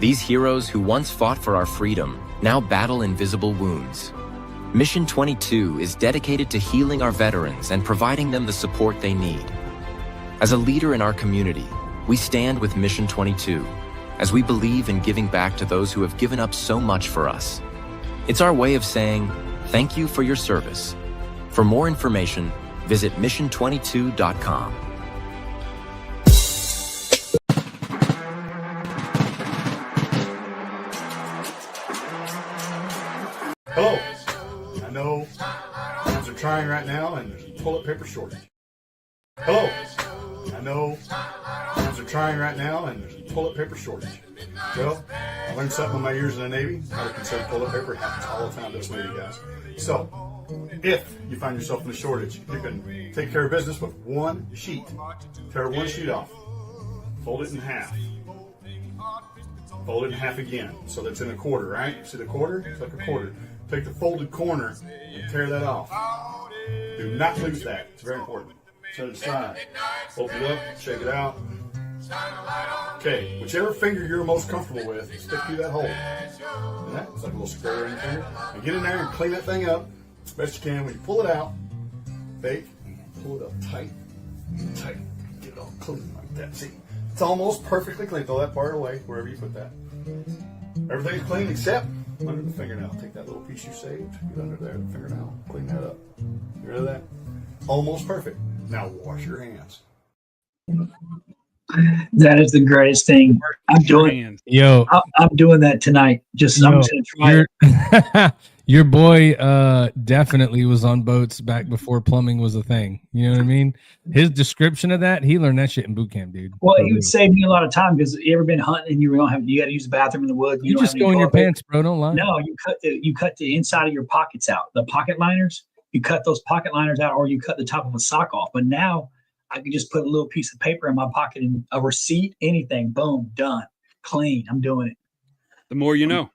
F: These heroes who once fought for our freedom now battle invisible wounds. Mission 22 is dedicated to healing our veterans and providing them the support they need. As a leader in our community, we stand with Mission 22 as we believe in giving back to those who have given up so much for us. It's our way of saying, thank you for your service. For more information, visit mission22.com.
G: Hello. I know times are trying right now and there's a toilet paper shortage. Hello. I know times are trying right now and there's a toilet paper shortage. Well, I learned something in my years in the Navy. How to conserve toilet paper happens all the time to us Navy guys. So, if you find yourself in a shortage, you can take care of business with one sheet. Tear one sheet off. Fold it in half. Fold it in half again. So that's in a quarter, right? See the quarter? It's like a quarter. Take the folded corner and tear that off. Do not lose that. It's very important. Set it aside. Open it up, shake it out. Okay, whichever finger you're most comfortable with, stick through that hole. And that, it's like a little square in the finger. And get in there and clean that thing up as best you can. When you pull it out, bake, pull it up tight, tight. Get it all clean like that. See, it's almost perfectly clean. Throw that part away, wherever you put that. Everything's clean except under the fingernail. Take that little piece you saved, get under there, the fingernail, clean that up. Get rid of that. Almost perfect. Now wash your hands.
D: That is the greatest thing. I'm doing that tonight. I'm just gonna try it.
C: Your boy definitely was on boats back before plumbing was a thing. You know what I mean? His description of that, he learned that shit in boot camp, dude.
D: Well, it would save me a lot of time because you ever been hunting and you got to use the bathroom in the woods.
C: You
D: don't
C: just
D: have any
C: go in your
D: toilet paper.
C: pants, bro. Don't lie.
D: No, you cut the inside of your pockets out, the pocket liners. You cut those pocket liners out, or you cut the top of a sock off. But now I can just put a little piece of paper in my pocket and a receipt, anything, boom, done, clean. I'm doing it.
B: The more you know.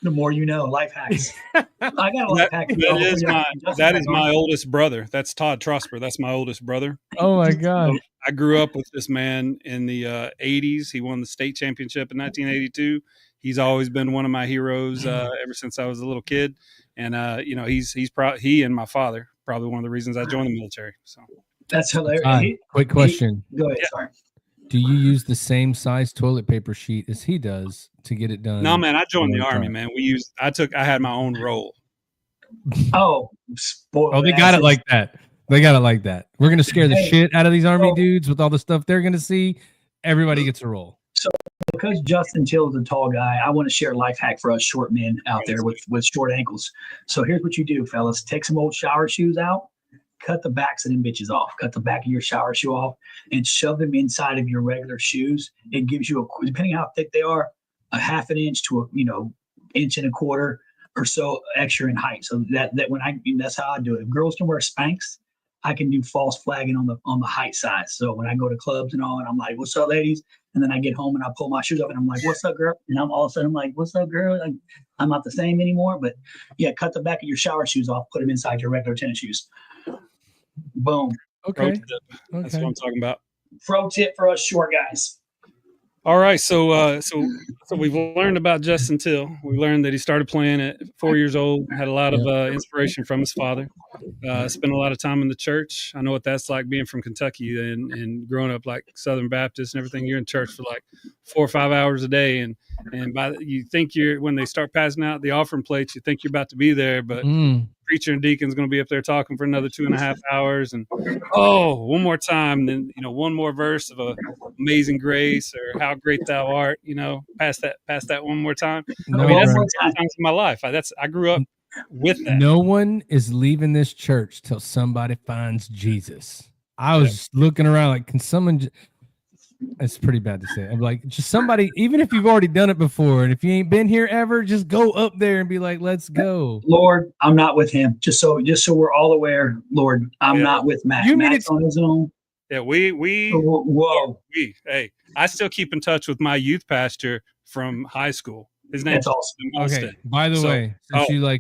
D: The more you know, life hacks. I got a life hack.
B: That is my oldest brother. That's Todd Trosper. That's my oldest brother.
C: Oh my God.
B: So I grew up with this man in the 80s. He won the state championship in 1982. He's always been one of my heroes ever since I was a little kid. And he and my father probably one of the reasons I joined the military. So
D: that's hilarious.
C: Quick question.
D: Go ahead. Sorry.
C: Do you use the same size toilet paper sheet as he does to get it done?
B: No, man. I joined the Army, man. I had my own roll.
D: Oh,
C: they got it like that. They got it like that. We're gonna scare the shit out of these Army dudes with all the stuff they're gonna see. Everybody gets a roll.
D: So because Justin Till is a tall guy, I want to share a life hack for us short men out there with short ankles. So here's what you do, fellas. Take some old shower shoes out, cut the backs of them bitches off. Cut the back of your shower shoe off and shove them inside of your regular shoes. It gives you depending on how thick they are, a half an inch to inch and a quarter or so extra in height. So that's how I do it. If girls can wear Spanx, I can do false flagging on the height size. So when I go to clubs and all, and I'm like, "What's up, ladies?" And then I get home and I pull my shoes up and I'm like, "What's up, girl?" And I'm all of a sudden like, "What's up, girl?" Like, I'm not the same anymore. But yeah, cut the back of your shower shoes off, put them inside your regular tennis shoes. Boom.
C: Okay.
B: That's what I'm talking about.
D: Pro tip for us short guys.
B: All right, so we've learned about Justin Till. We learned that he started playing at 4 years old. Had a lot of inspiration from his father. Spent a lot of time in the church. I know what that's like being from Kentucky and growing up like Southern Baptist and everything. You're in church for like 4 or 5 hours a day, and you think when they start passing out the offering plates, you think you're about to be there, but preacher and deacon's going to be up there talking for another 2.5 hours, and one more time, then one more verse of Amazing Grace or How Great Thou Art. Pass that one more time.
C: No,
B: I mean, that's the times in my life. I grew up with that.
C: No one is leaving this church till somebody finds Jesus. I was looking around like, can someone? It's pretty bad to say. I'm like, just somebody, even if you've already done it before, and if you ain't been here ever, just go up there and be like, "Let's go."
D: Lord, I'm not with him. Just so we're all aware, Lord, I'm not with Matt. Matt's on his own.
B: Yeah, we. Hey, I still keep in touch with my youth pastor from high school. His name's
C: awesome. Okay. By the way, since you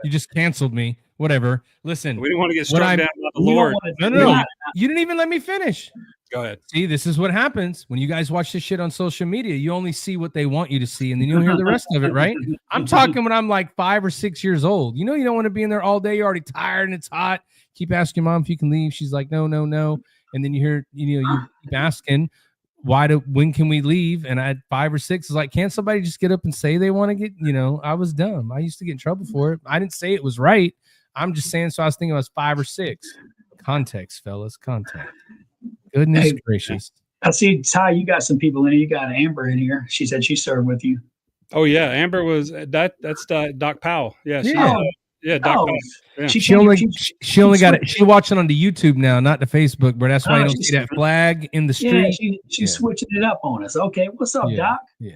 C: just canceled me. Whatever. Listen,
B: we didn't want to get struck down by the Lord.
C: No. You didn't even let me finish.
B: Go ahead.
C: See, this is what happens when you guys watch this shit on social media. You only see what they want you to see, and then you don't hear the rest of it, right? I'm talking when I'm like 5 or 6 years old. You don't want to be in there all day. You're already tired and it's hot. Keep asking mom if you can leave. She's like, no. And then you hear, you keep asking, when can we leave? And I had 5 or 6. It's like, can't somebody just get up and say they want to get, I was dumb. I used to get in trouble for it. I didn't say it was right. I'm just saying, so I was thinking I was 5 or 6. Context, fellas, context. Goodness gracious.
D: I see, Ty, you got some people in here. You got Amber in here. She said she served with you.
B: Oh, yeah. Amber was, that's Doc Powell. Yeah. Doc Powell. Yeah.
C: She only got it. She watching on the YouTube now, not the Facebook, but that's why you don't see that flag in the street.
D: Yeah, she's switching it up on us. Okay, what's up, Doc?
C: Yeah.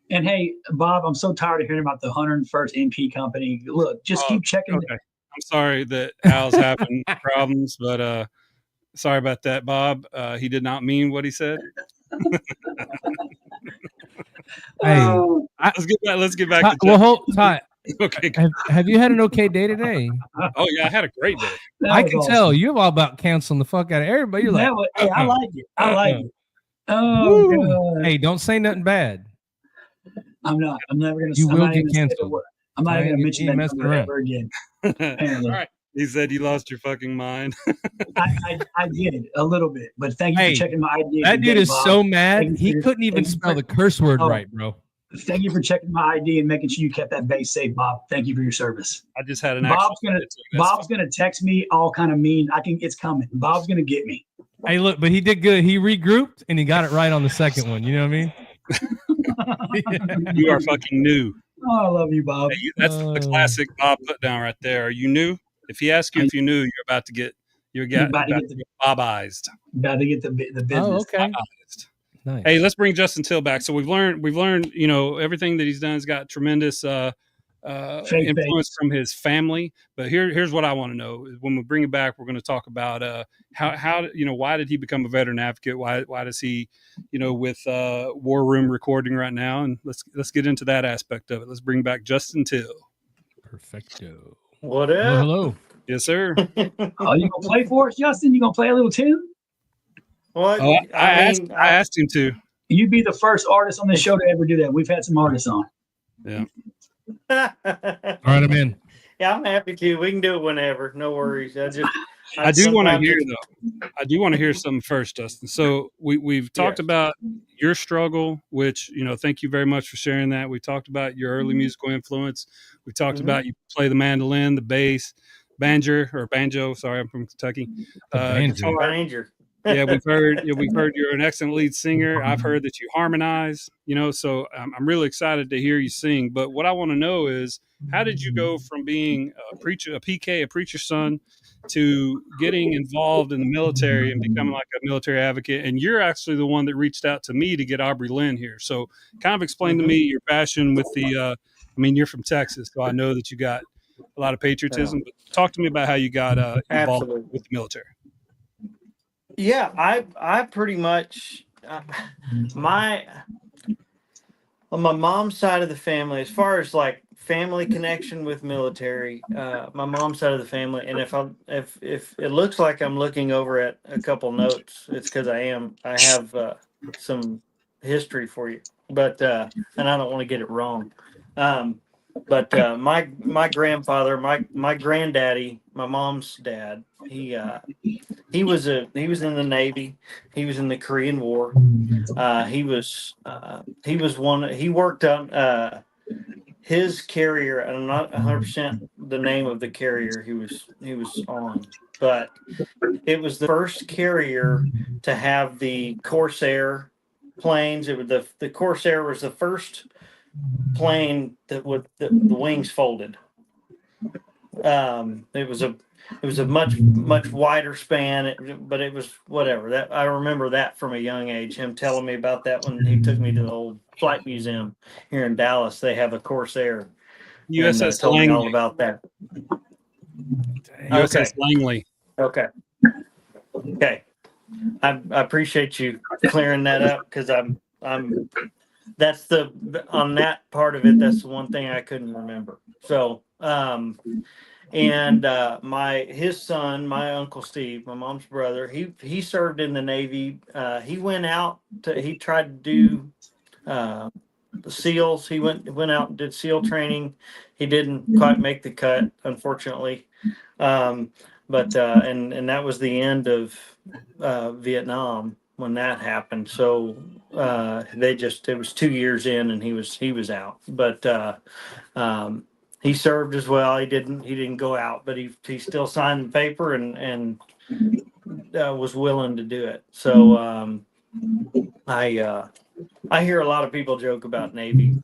D: And hey, Bob, I'm so tired of hearing about the 101st MP company. Look, just keep checking.
B: Okay. I'm sorry that Al's having problems, but sorry about that, Bob. He did not mean what he said.
C: Hey,
B: let's get back.
C: Ty,
B: okay.
C: Have you had an okay day today?
B: Oh yeah, I had a great day.
C: I can tell you're all about canceling the fuck out of everybody. You're like,
D: hey, I like it. I like it. Oh, God.
C: Hey, don't say nothing bad.
D: I'm not. I'm never gonna.
C: You will get canceled.
D: I'm not even gonna mention that ever again.
B: All right. He said you lost your fucking mind.
D: I did a little bit, but thank you for checking my ID.
C: That dude is so mad. He couldn't even spell the curse word right, bro.
D: Thank you for checking my ID and making sure you kept that base safe, Bob. Thank you for your service.
B: I just had an
D: Bob's gonna text me all kind of mean. It's coming. Bob's gonna get me.
C: Hey, look, but he did good. He regrouped and he got it right on the second one. You know what I mean?
B: You are fucking new.
D: Oh, I love you, Bob.
B: Hey, that's the classic Bob put down right there. Are you new? If he asks you if you knew, you're about to get Bobized.
D: About to get the business.
C: Oh, okay.
B: Bobized.
C: Nice.
B: Hey, let's bring Justin Till back. So we've learned, you know, everything that he's done has got tremendous influence from his family. But here's what I want to know. When we bring him back, we're going to talk about how you know, why did he become a veteran advocate? Why does he, you know, with War Room recording right now? And let's get into that aspect of it. Let's bring back Justin Till.
C: Perfecto.
E: What up?
C: Hello.
B: Yes, sir.
D: Oh, you gonna play for us, Justin? You gonna play a little tune?
E: What?
B: Oh, I asked him to.
D: You'd be the first artist on this show to ever do that. We've had some artists on.
B: Yeah.
C: All right, I'm in.
E: Yeah, I'm happy to. We can do it whenever. No worries.
B: I do want to hear though. I do want to hear something first, Justin. So we've talked about your struggle, which, you know, thank you very much for sharing that. We talked about your early musical influence. We talked about you play the mandolin, the bass, banjo. Sorry, I'm from Kentucky.
C: Banjo.
E: Ranger.
B: Yeah, we've heard you're an excellent lead singer. I've heard that you harmonize, you know, so I'm really excited to hear you sing. But what I want to know is, how did you go from being a preacher, a preacher's son, to getting involved in the military and becoming like a military advocate? And you're actually the one that reached out to me to get Aubrey Lynn here. So kind of explain to me your passion with the, I mean, you're from Texas, so I know that you got a lot of patriotism, but talk to me about how you got involved with the military.
E: Yeah, I pretty much on my mom's side of the family, as far as like family connection with military, my mom's side of the family, and if it looks like I'm looking over at a couple notes, it's because I have some history for you, but and I don't want to get it wrong. But my grandfather, my granddaddy, my mom's dad, he was in the Navy. He was in the Korean War. He worked on his carrier, and I'm not 100% the name of the carrier he was on, but it was the first carrier to have the Corsair planes. It was the Corsair was the first plane that with the wings folded. It was a much wider span, but it was whatever. That I remember that from a young age. Him telling me about that when he took me to the old flight museum here in Dallas. They have a Corsair.
B: USS
E: told
B: Langley.
E: me all about that.
B: USS Langley.
E: Okay. I appreciate you clearing that up, because I'm that's on that part of it. That's the one thing I couldn't remember. So his son, my Uncle Steve, my mom's brother, he served in the Navy. He went out he tried to do the SEALs. He went out and did SEAL training. He didn't quite make the cut, unfortunately. But that was the end of Vietnam when that happened. So it was 2 years in, and he was out. But he served as well. He didn't go out, but he still signed the paper and was willing to do it. So I hear a lot of people joke about Navy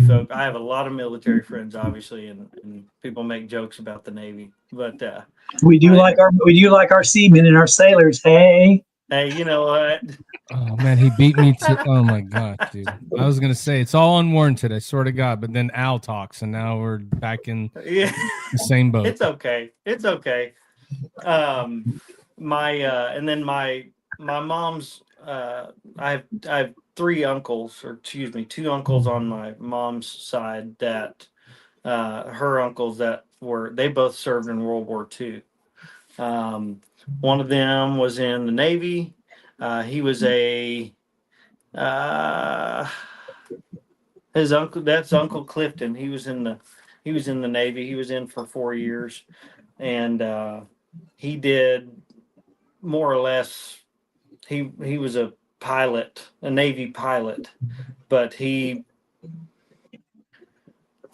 E: folk. I have a lot of military friends, obviously, and people make jokes about the Navy. But
D: we do like our seamen and our sailors. Hey,
E: you know what?
C: Oh man, he beat me to. Oh my god, dude! I was gonna say it's all unwarranted. I swear to God, but then Al talks, and now we're back in the same boat.
E: It's okay. My mom's. I have two uncles on my mom's side that her uncles they both served in World War II. One of them was in the Navy. He was that's Uncle Clifton. He was in the Navy. He was in for 4 years, and he did more or less. He was a pilot, a Navy pilot, but the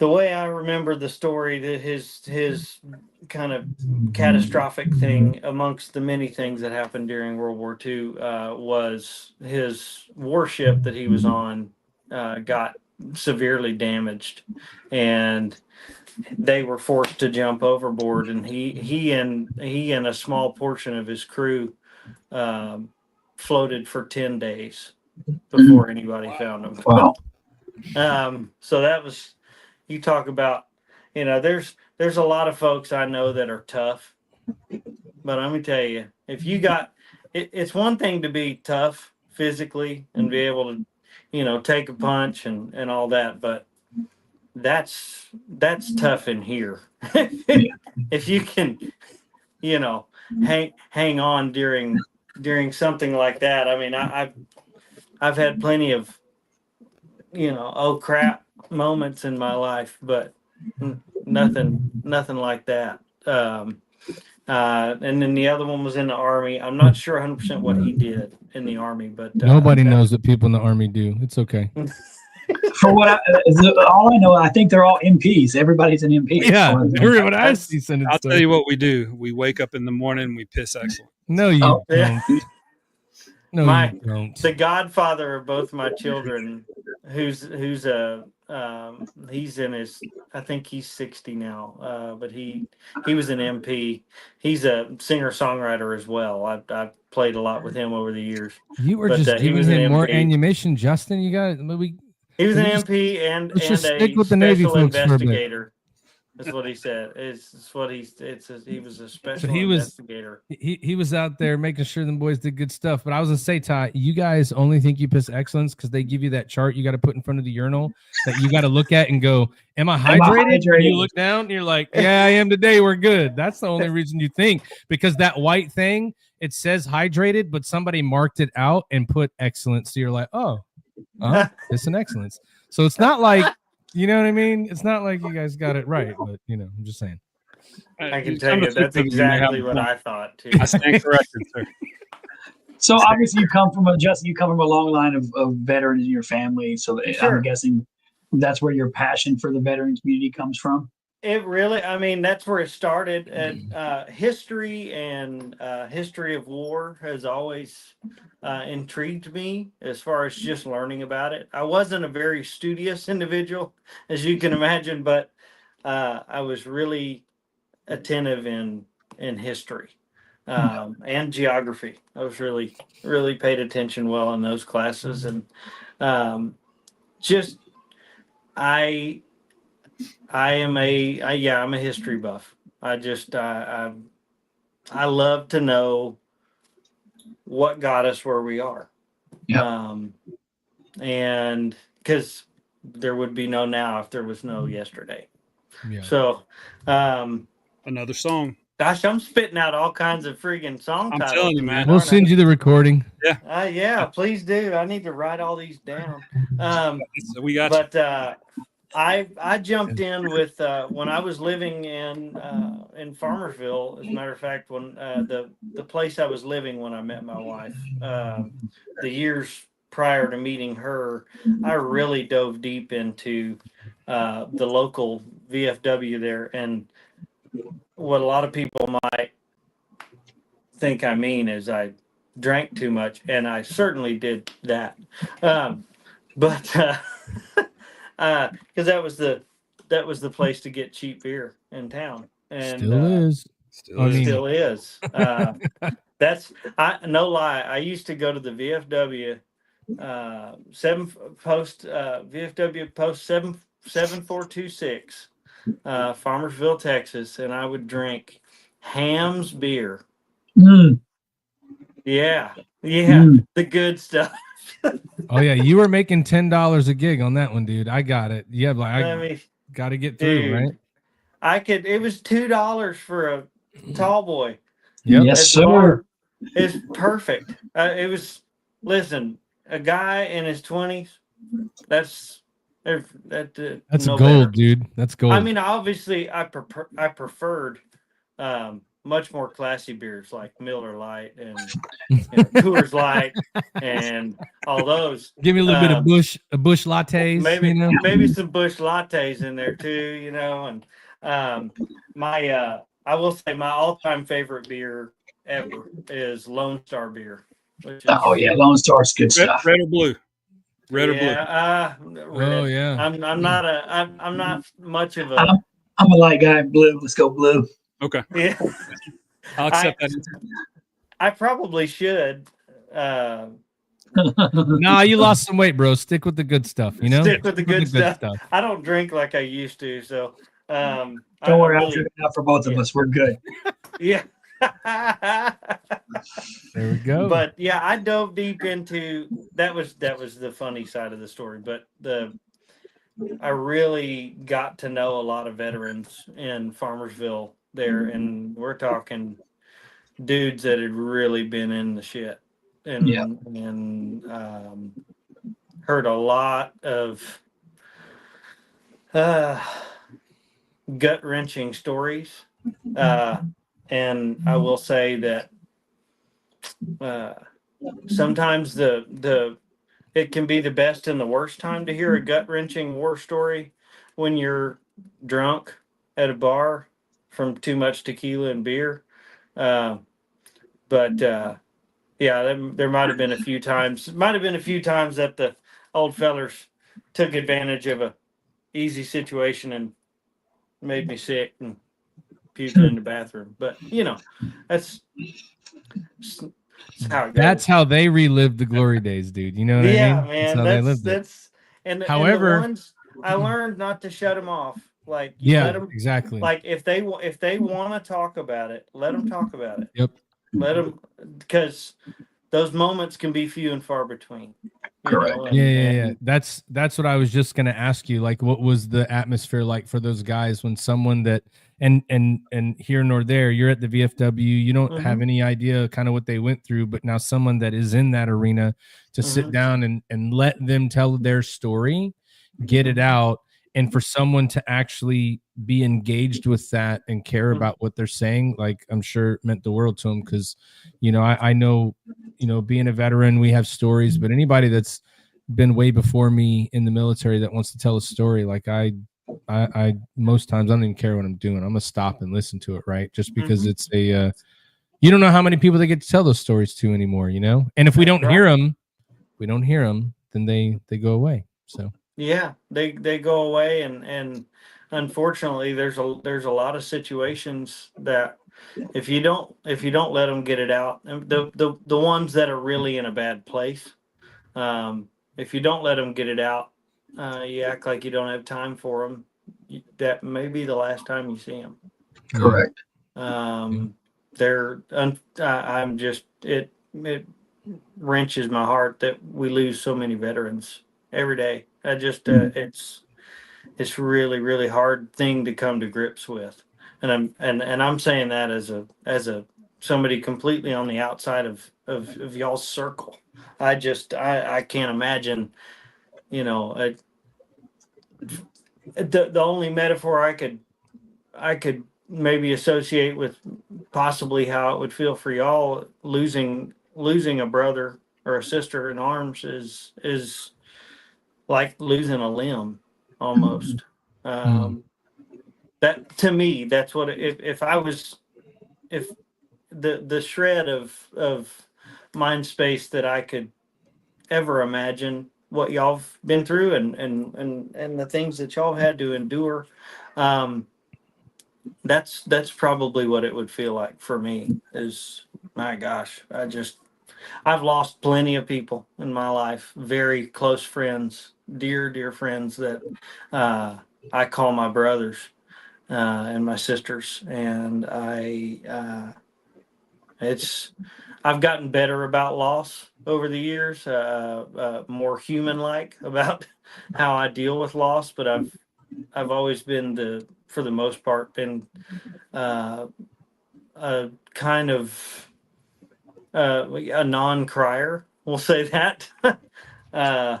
E: way I remember the story, that his kind of catastrophic thing amongst the many things that happened during World War II was his warship that he was on got severely damaged, and they were forced to jump overboard. And he and a small portion of his crew floated for 10 days before anybody found him.
D: Wow.
E: So that was, you talk about, there's a lot of folks I know that are tough, but let me tell you, if you got, it's one thing to be tough physically and be able to, take a punch and all that, but that's tough in here. If you can, hang on during something like that. I mean, I've had plenty of, oh crap moments in my life, but nothing like that. And then the other one was in the Army. I'm not sure 100% what he did in the Army, but
C: Nobody knows what people in the Army do. It's okay.
D: For all I know, I think they're all MPs. Everybody's an MP.
C: Yeah, everyone I see sending
B: I'll
C: stuff.
B: tell you what we do. We wake up in the morning, we piss excellent.
C: No, you don't.
E: Yeah.
C: No, you don't.
E: The godfather of both my children, he's in his, I think he's 60 now, but he was an MP. He's a singer-songwriter as well. I've played a lot with him over the years.
C: You were just giving him more ammunition, Justin. You got
E: he was an MP and a
C: stick with the Navy
E: special
C: folks for a bit.
E: investigator. That's what he said. He was a special investigator.
C: He was out there making sure them boys did good stuff. But I was gonna say, Ty, you guys only think you piss excellence because they give you that chart you got to put in front of the urinal that you got to look at and go, "Am I hydrated?" And you look down and you're like, "Yeah, I am today. We're good." That's the only reason you think, because that white thing, it says hydrated, but somebody marked it out and put excellence. So you're like, "Oh, it's an excellence." So it's not like. You know what I mean? It's not like you guys got it right, but I'm just saying.
E: I can tell you that's exactly what I thought too.
B: I stand corrected, sir.
D: So obviously you come from a long line of veterans in your family. So
E: Sure.
D: I'm guessing that's where your passion for the veteran community comes from.
E: It really, I mean, that's where it started. And history and history of war has always intrigued me as far as just learning about it. I wasn't a very studious individual, as you can imagine, but I was really attentive in history and geography. I was really paid attention well in those classes. And I'm a history buff. I love to know what got us where we are.
D: Yeah.
E: And because there would be no now if there was no yesterday.
C: Yeah.
E: So,
B: Another song.
E: gosh, I'm spitting out all kinds of friggin' song
B: I'm
E: titles.
B: telling you, man.
C: We'll send you the recording.
E: Yeah, please do. I need to write all these down.
B: So we got
E: But I jumped in with when I was living in Farmersville. As a matter of fact, when the place I was living when I met my wife, the years prior to meeting her, I really dove deep into the local VFW there. And what a lot of people might think I mean is I drank too much, and I certainly did that. But because that was the place to get cheap beer in town, and
C: Still is.
E: still is. That's no lie. I used to go to the VFW VFW post 7426, Farmersville, Texas, and I would drink Ham's beer.
D: Mm.
E: Yeah,
D: Mm.
E: the good stuff.
C: Oh yeah, you were making $10 a gig on that one, dude. I got it. Yeah, but I got to get through,
E: dude,
C: right?
E: it was $2 for a tall boy.
C: Yep.
D: Yes,
E: At the
D: sir.
E: bar. It's perfect. It was, listen, a guy in his 20s, that's no
C: gold,
E: better.
C: dude. That's gold.
E: I mean, obviously, I preferred much more classy beers like Miller Lite and Coors Light and all those.
C: Give me a little bit of Bush lattes.
E: Maybe some Bush lattes in there too, And I will say my all-time favorite beer ever is Lone Star beer.
D: Oh yeah, Lone Star's good stuff.
B: red or blue. Red or blue?
E: Red.
C: Oh yeah.
E: I'm not much of a.
D: I'm a light guy in blue. Let's go blue.
B: Okay,
E: Yeah.
B: I'll accept that.
E: I probably should.
C: Nah, you lost some weight, bro. Stick with the good stuff. You know,
E: Stick with the good stuff. I don't drink like I used to, so
D: Don't worry, I'll drink enough for both of us. We're good.
E: Yeah.
C: There we go.
E: But yeah, I dove deep into that was the funny side of the story. But I really got to know a lot of veterans in Farmersville there, and we're talking dudes that had really been in the shit and heard a lot of gut-wrenching stories. And I will say that sometimes it can be the best and the worst time to hear a gut-wrenching war story when you're drunk at a bar from too much tequila and beer. But yeah, there might have been a few times. That the old fellers took advantage of a easy situation and made me sick and puked in the bathroom. But that's how it goes.
C: That's how they relived the glory days, dude. You know what I mean?
E: Yeah, man.
C: How they lived it.
E: That's and
C: However,
E: and the ones I learned not to shut them off. Like
C: yeah,
E: let them,
C: exactly.
E: like if they want to talk about it, let them talk about it.
C: Yep.
E: Let them, because those moments can be few and far between.
D: Correct.
C: Yeah. That's what I was just gonna ask you. Like, what was the atmosphere like for those guys when someone that and here nor there, you're at the VFW, you don't have any idea kind of what they went through, but now someone that is in that arena to sit down and let them tell their story, get it out, and for someone to actually be engaged with that and care about what they're saying, like I'm sure it meant the world to them. Because I know being a veteran, we have stories, but anybody that's been way before me in the military that wants to tell a story, like I most times I don't even care what I'm doing. I'm gonna stop and listen to it, right? Just because it's a you don't know how many people they get to tell those stories to anymore, and if we don't hear them, then they go away. So
E: yeah, they go away, and unfortunately, there's a lot of situations that if you don't let them get it out, the ones that are really in a bad place, if you don't let them get it out, you act like you don't have time for them. That may be the last time you see them.
D: Correct.
E: I'm just it wrenches my heart that we lose so many veterans every day. I just it's really, really hard thing to come to grips with, and I'm saying that as a somebody completely on the outside of y'all's circle. I can't imagine, the only metaphor I could maybe associate with possibly how it would feel for y'all losing a brother or a sister in arms is like losing a limb almost. That to me, that's what if the shred of mind space that I could ever imagine what y'all have been through and the things that y'all had to endure, that's probably what it would feel like for me. Is, my gosh, I've lost plenty of people in my life, very close friends, dear friends that I call my brothers and my sisters, and I've gotten better about loss over the years, more human-like about how I deal with loss. But I've always been for the most part, been a kind of a non-crier. We'll say that. I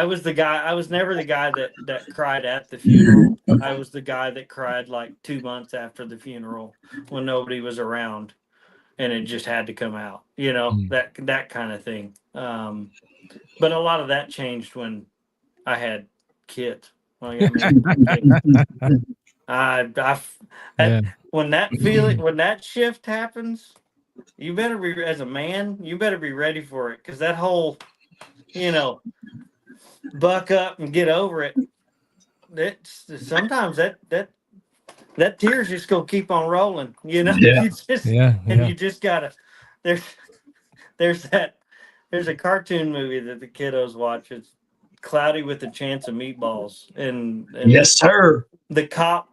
E: was the guy. I was never the guy that cried at the funeral. I was the guy that cried like 2 months after the funeral when nobody was around, and it just had to come out. That kind of thing. But a lot of that changed when I had kids. When that shift happens, you better be, as a man, you better be ready for it, because that whole buck up and get over it. Sometimes that tear's just gonna keep on rolling.
D: Yeah.
E: You just gotta. There's a cartoon movie that the kiddos watch. It's Cloudy with a Chance of Meatballs, and
D: Yes, sir.
E: the cop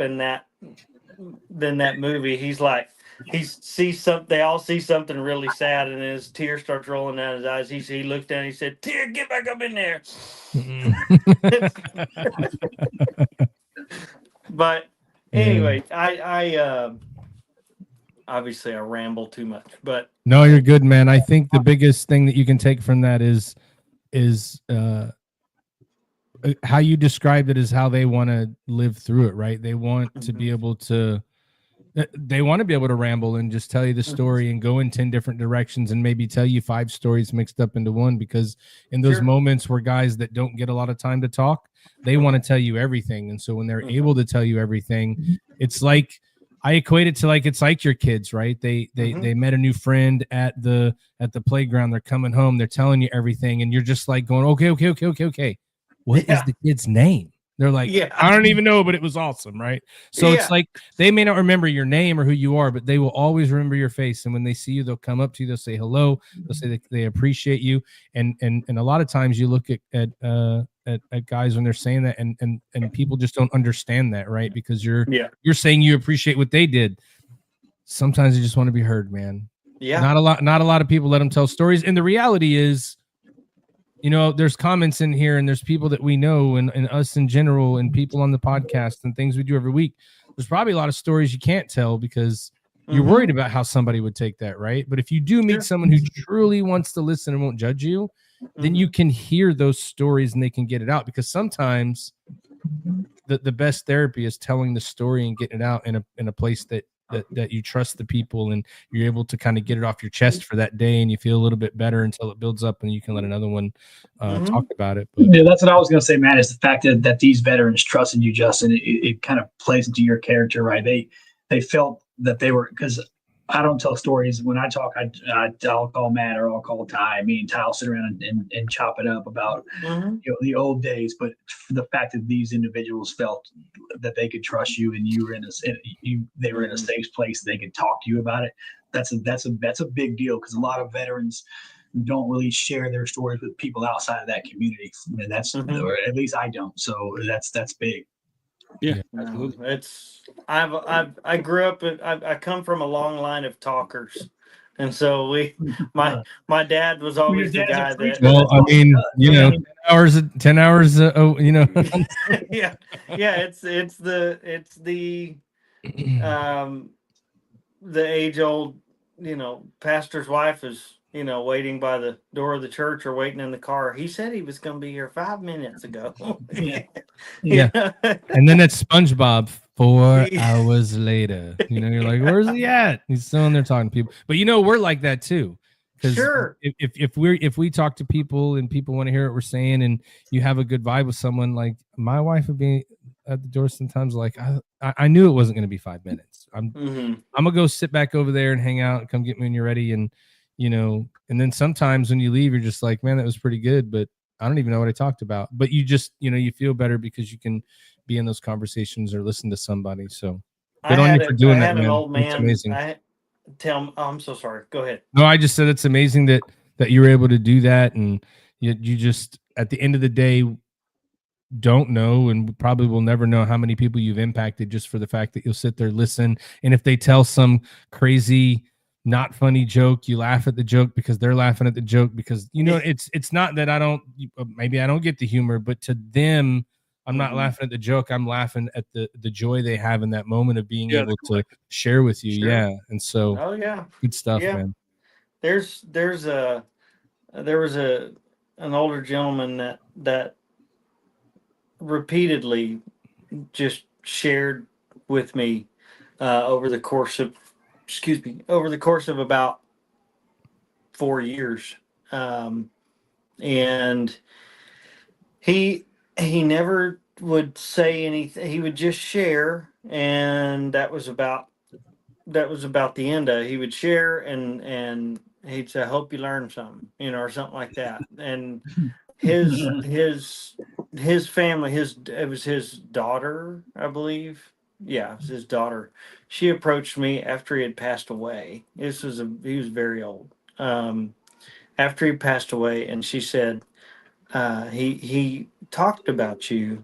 E: in that movie, he's like, they all see something really sad, and his tear starts rolling down his eyes. He looks down and he said, "Tear, get back up in there." But anyway, I obviously I ramble too much, but
C: no, you're good, man. I think the biggest thing that you can take from that is how you described it is how they want to live through it, right? They want to be able to ramble and just tell you the story and go in 10 different directions and maybe tell you 5 stories mixed up into one, because in those moments where guys that don't get a lot of time to talk, they want to tell you everything. And so when they're able to tell you everything, it's like, I equate it to like, it's like your kids, right? They met a new friend at the playground. They're coming home. They're telling you everything. And you're just like going, okay. What is the kid's name? They're like, I don't even know, but it was awesome, right? So it's like they may not remember your name or who you are, but they will always remember your face. And when they see you, they'll come up to you, they'll say hello, they'll say that they appreciate you. And a lot of times you look at guys when they're saying that, and people just don't understand that, right? Because you're saying you appreciate what they did. Sometimes you just want to be heard, man. Yeah. Not a lot of people let them tell stories. And the reality is, there's comments in here, and there's people that we know, and us in general, and people on the podcast and things we do every week. There's probably a lot of stories you can't tell because you're worried about how somebody would take that, right? But if you do meet someone who truly wants to listen and won't judge you, then you can hear those stories and they can get it out, because sometimes the best therapy is telling the story and getting it out in a place that you trust the people, and you're able to kind of get it off your chest for that day, and you feel a little bit better until it builds up and you can let another one talk about it. But,
D: yeah, that's what I was going to say, man, is the fact that these veterans trusted you, Justin. It kind of plays into your character, right? They felt that they were, because I don't tell stories. When I talk, I'll call Matt or I'll call Ty. Me and Ty will sit around and chop it up about the old days. But the fact that these individuals felt that they could trust you, and you were they were in a safe place, they could talk to you about it. That's a big deal, because a lot of veterans don't really share their stories with people outside of that community, and that's or at least I don't. So that's big.
B: Yeah, absolutely.
E: It's I grew up. I come from a long line of talkers, and so my dad was always the guy that.
C: Well, I mean, 10 hours.
E: Yeah. It's the age old. Pastor's wife is waiting by the door of the church or waiting in the car. He said he was going to be here 5 minutes ago.
C: Yeah. And then it's SpongeBob 4 hours later. You're like, where's he at? He's still in there talking to people. But we're like that too. Because if we talk to people and people want to hear what we're saying, and you have a good vibe with someone, like my wife would be at the door sometimes, like I knew it wasn't going to be 5 minutes. I'm gonna go sit back over there and hang out and come get me when you're ready. And and then sometimes when you leave, you're just like, man, that was pretty good, but I don't even know what I talked about. But you just, you feel better because you can be in those conversations or listen to somebody. So good on you for doing that, man. An old man. It's amazing.
E: I'm so sorry. Go ahead.
C: No, I just said it's amazing that you were able to do that, and you just at the end of the day don't know, and probably will never know how many people you've impacted just for the fact that you'll sit there, listen, and if they tell some crazy not funny joke, you laugh at the joke because they're laughing at the joke, because it's not that maybe I don't get the humor, but to them I'm not laughing at the joke, I'm laughing at the joy they have in that moment of being able to share with you. Sure. And so good stuff, man.
E: There was an older gentleman that repeatedly just shared with me over the course of about 4 years. And he never would say anything. He would just share, and that was about the end of it. He would share and he'd say, "I hope you learned something," or something like that. And his family, it was his daughter, I believe. Yeah, it was his daughter. She approached me after he had passed away. He was very old. After he passed away, and she said, he talked about you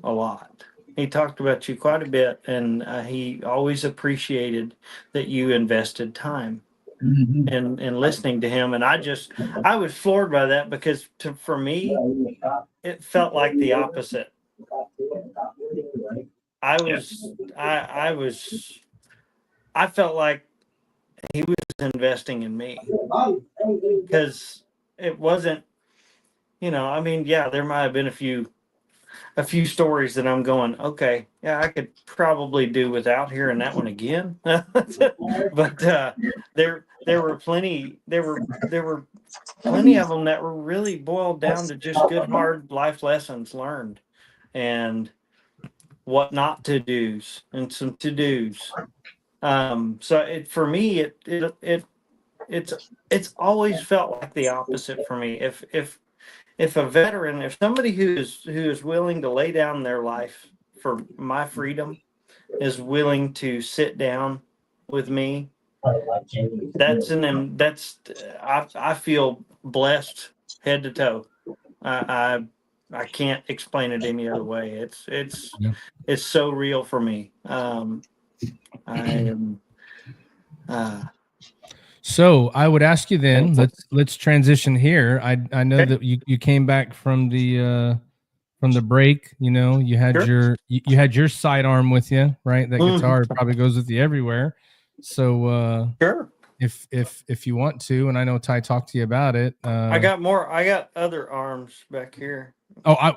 E: a lot. He talked about you quite a bit, and he always appreciated that you invested time in listening to him. And I was floored by that, because for me, it felt like the opposite. I felt like he was investing in me, because it wasn't, I mean, yeah, there might have been a few stories that I'm going, okay, yeah, I could probably do without hearing that one again. But there were plenty of them that were really boiled down to just good hard life lessons learned, and what not to do's and some to do's. So for me, it's always felt like the opposite for me. If a veteran, if somebody who is willing to lay down their life for my freedom is willing to sit down with me, I feel blessed head to toe. I can't explain it any other way. It's so real for me. I am.
C: So I would ask you then. Let's transition here. I know that you came back from the break. You had you had your sidearm with you, right? That guitar probably goes with you everywhere. So
E: sure.
C: If you want to, and I know Ty talked to you about it.
E: I got more. I got other arms back here.
C: Oh, I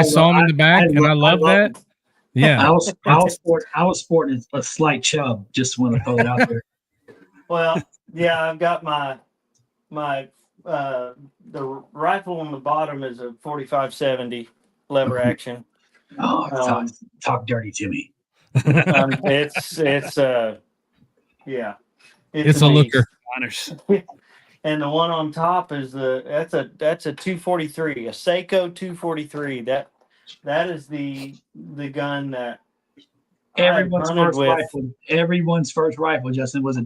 C: saw him in the back, and I love that. Yeah,
D: I was sporting a slight chub. Just want to throw it out there.
E: Well, yeah, I've got my the rifle on the bottom is a 45-70 lever action.
D: Oh, talk dirty to me.
E: It's yeah,
C: it's a looker.
E: And the one on top is that's a 243, a Seiko 243. That is the gun that
D: everyone's first rifle. Everyone's first rifle, Justin, was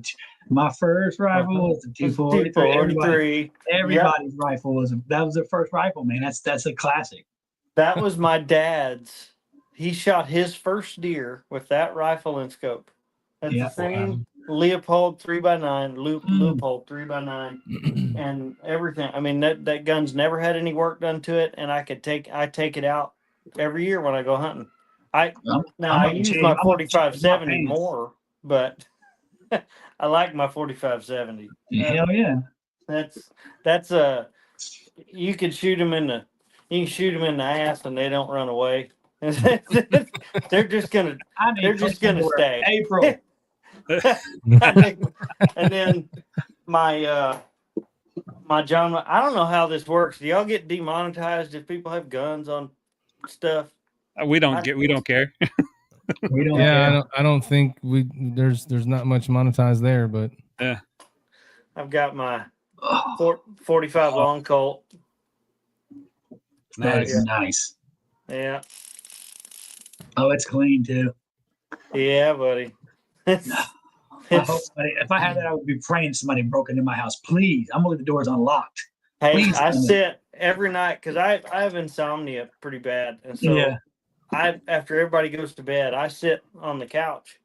D: my first rifle was a 243. Everybody's rifle was that was their first rifle, man. That's a classic.
E: That was my dad's. He shot his first deer with that rifle and scope. That's the same Leopold 3x9, Leopold 3x9, and everything. I mean, that gun's never had any work done to it, and I take it out every year when I go hunting. I use my 45-70 more, but I like my 45-70.
D: Hell yeah.
E: That's you can shoot them in the ass and they don't run away. They're just gonna stay.
D: April.
E: And then my John, I don't know how this works. Do y'all get demonetized if people have guns on stuff?
B: We don't care.
D: We don't care.
C: I don't think there's not much monetized there, but
B: yeah.
E: I've got my 45 long Colt.
D: That is nice.
E: Yeah.
D: Oh, it's clean too.
E: Yeah, buddy.
D: If I had that, I would be praying somebody broke into my house. Please, I'm gonna leave the doors unlocked.
E: Hey,
D: Please,
E: I sit every night because I have insomnia pretty bad, and so after everybody goes to bed, I sit on the couch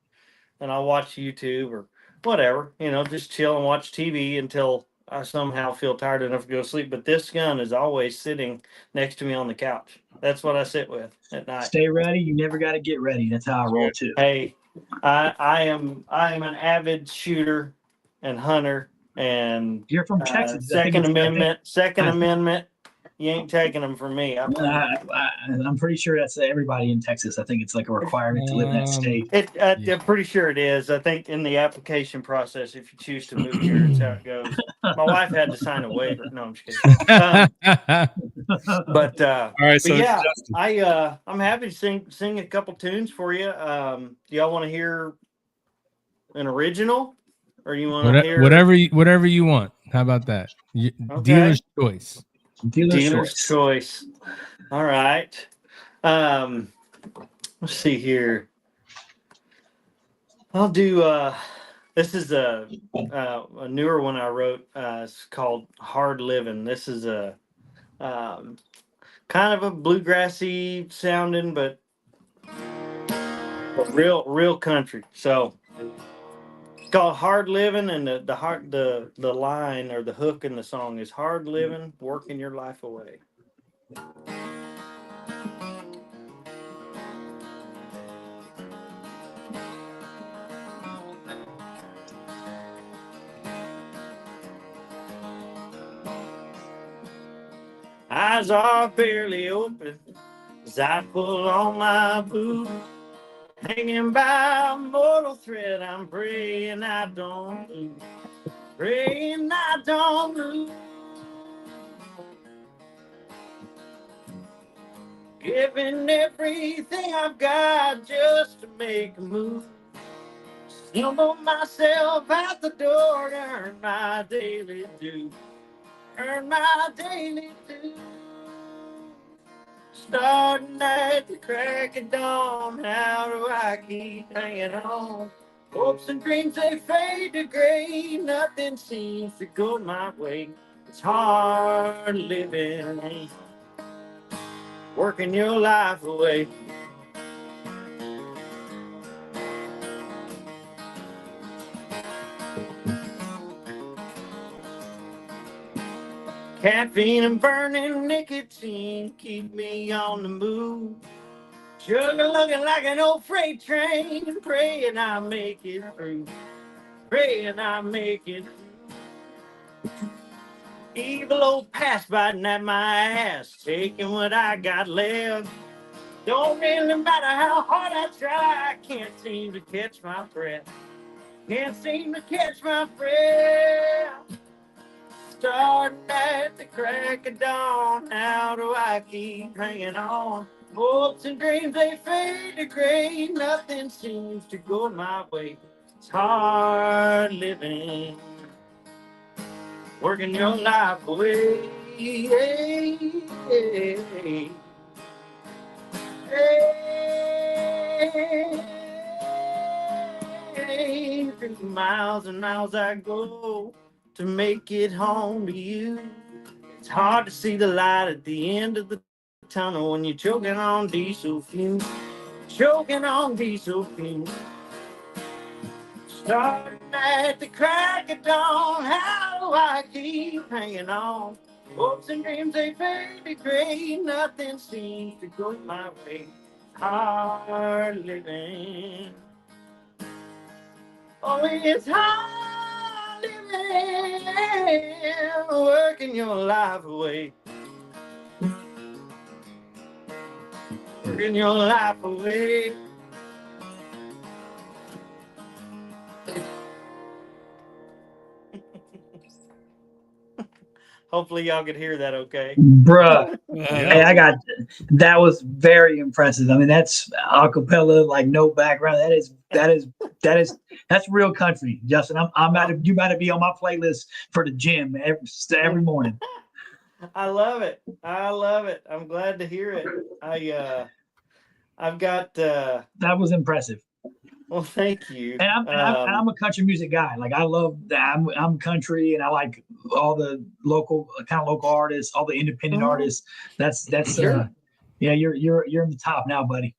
E: and I watch YouTube or whatever, just chill and watch TV until I somehow feel tired enough to go to sleep. But this gun is always sitting next to me on the couch. That's what I sit with at night.
D: Stay ready. You never got to get ready. That's how I roll too.
E: Hey, I am an avid shooter and hunter, and
D: you're from Texas.
E: Second Amendment. You ain't taking them from me.
D: I'm pretty sure that's everybody in Texas. I think it's like a requirement to live in that state.
E: I'm pretty sure it is. I think in the application process, if you choose to move here, that's how it goes. My wife had to sign a waiver. No, I'm just kidding. But all right, so yeah, I'm happy to sing a couple tunes for you. Do y'all want to hear an original? or you want to hear
C: whatever you want. How about that?
E: Okay.
C: Dealer's choice.
E: Dealer's choice. All right. Let's see here. I'll do. This is a newer one I wrote. It's called "Hard Living." This is a kind of a bluegrassy sounding, but real country. So it's called "Hard Living," and the line or the hook in the song is "Hard living, working your life away." Eyes are barely open as I pull on my boots. Hanging by a mortal thread, I'm praying I don't lose. Praying I don't lose. Giving everything I've got just to make a move. Stumble myself out the door to earn my daily due. Earn my daily due. Starting at the crack of dawn, how do I keep hanging on? Hopes and dreams, they fade to gray. Nothing seems to go my way. It's hard living, working your life away. Caffeine and burning nicotine keep me on the move. Sugar looking like an old freight train, praying I make it through. Praying I make it through. Evil old past biting at my ass, taking what I got left. Don't really matter how hard I try, I can't seem to catch my breath. Can't seem to catch my breath. Starting at the crack of dawn, how do I keep hanging on? Hopes and dreams, they fade to gray. Nothing seems to go my way. It's hard living, working your life away. Hey, hey, hey. Hey, through miles and miles I go to make it home to you. It's hard to see the light at the end of the tunnel when you're choking on diesel fumes. Choking on diesel fumes. Starting at the crack of dawn, how do I keep hanging on? Hopes and dreams, they fade to gray. Nothing seems to go my way. Hard living. Oh, it's hard living, working your life away. Working your life away. Hopefully y'all could hear that okay.
D: Bruh.
B: Yeah.
D: Hey, that was very impressive. I mean, that's acapella, like no background. That's real country, Justin. You about to be on my playlist for the gym every morning.
E: I love it. I love it. I'm glad to hear it. I've got
D: That was impressive.
E: well, thank you.
D: And I'm a country music guy. Like I love that. I'm country, and I like all the local artists, all the independent artists. That's
E: Sure.
D: yeah. You're in the top now, buddy.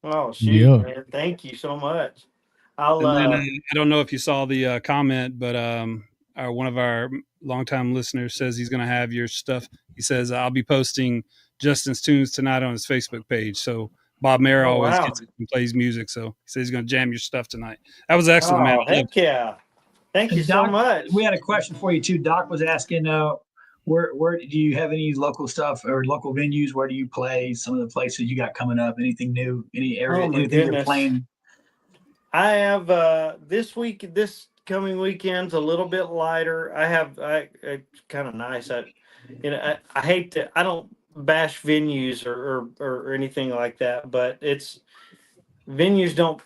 E: Oh shoot,
C: Yeah.
E: man. Thank you so much. I'll
B: And then I don't know if you saw the comment, but one of our longtime listeners says he's going to have your stuff. He says, I'll be posting Justin's tunes tonight on his Facebook page. So Bob Mayer always gets it and plays music. So he says he's going to jam your stuff tonight. That was excellent, man.
E: Heck yeah. Thank you
D: Doc,
E: so much.
D: We had a question for you too. Doc was asking, where do you have any local stuff or local venues? Where do you play? Some of the places you got coming up? Anything new? Any area? Anything you're playing?
E: I have this coming weekend's a little bit lighter. I kind of nice. I hate to. I don't bash venues or anything like that, but venues don't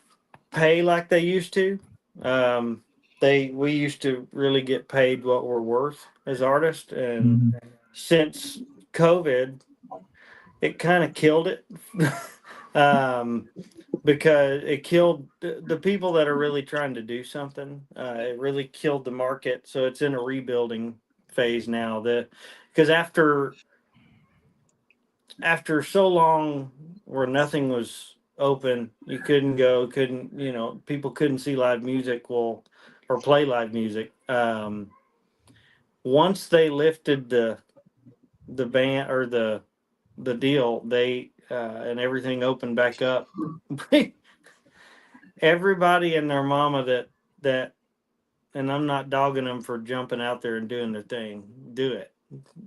E: pay like they used to. we used to really get paid what we're worth as artists, and since COVID, it kind of killed it. Because it killed the people that are really trying to do something. It really killed the market, so it's in a rebuilding phase now. Because after so long where nothing was open, you couldn't go, people couldn't see live music, or play live music. Once they lifted the ban or the deal, they and everything opened back up. Everybody and their mama that, and I'm not dogging them for jumping out there and doing their thing, do it.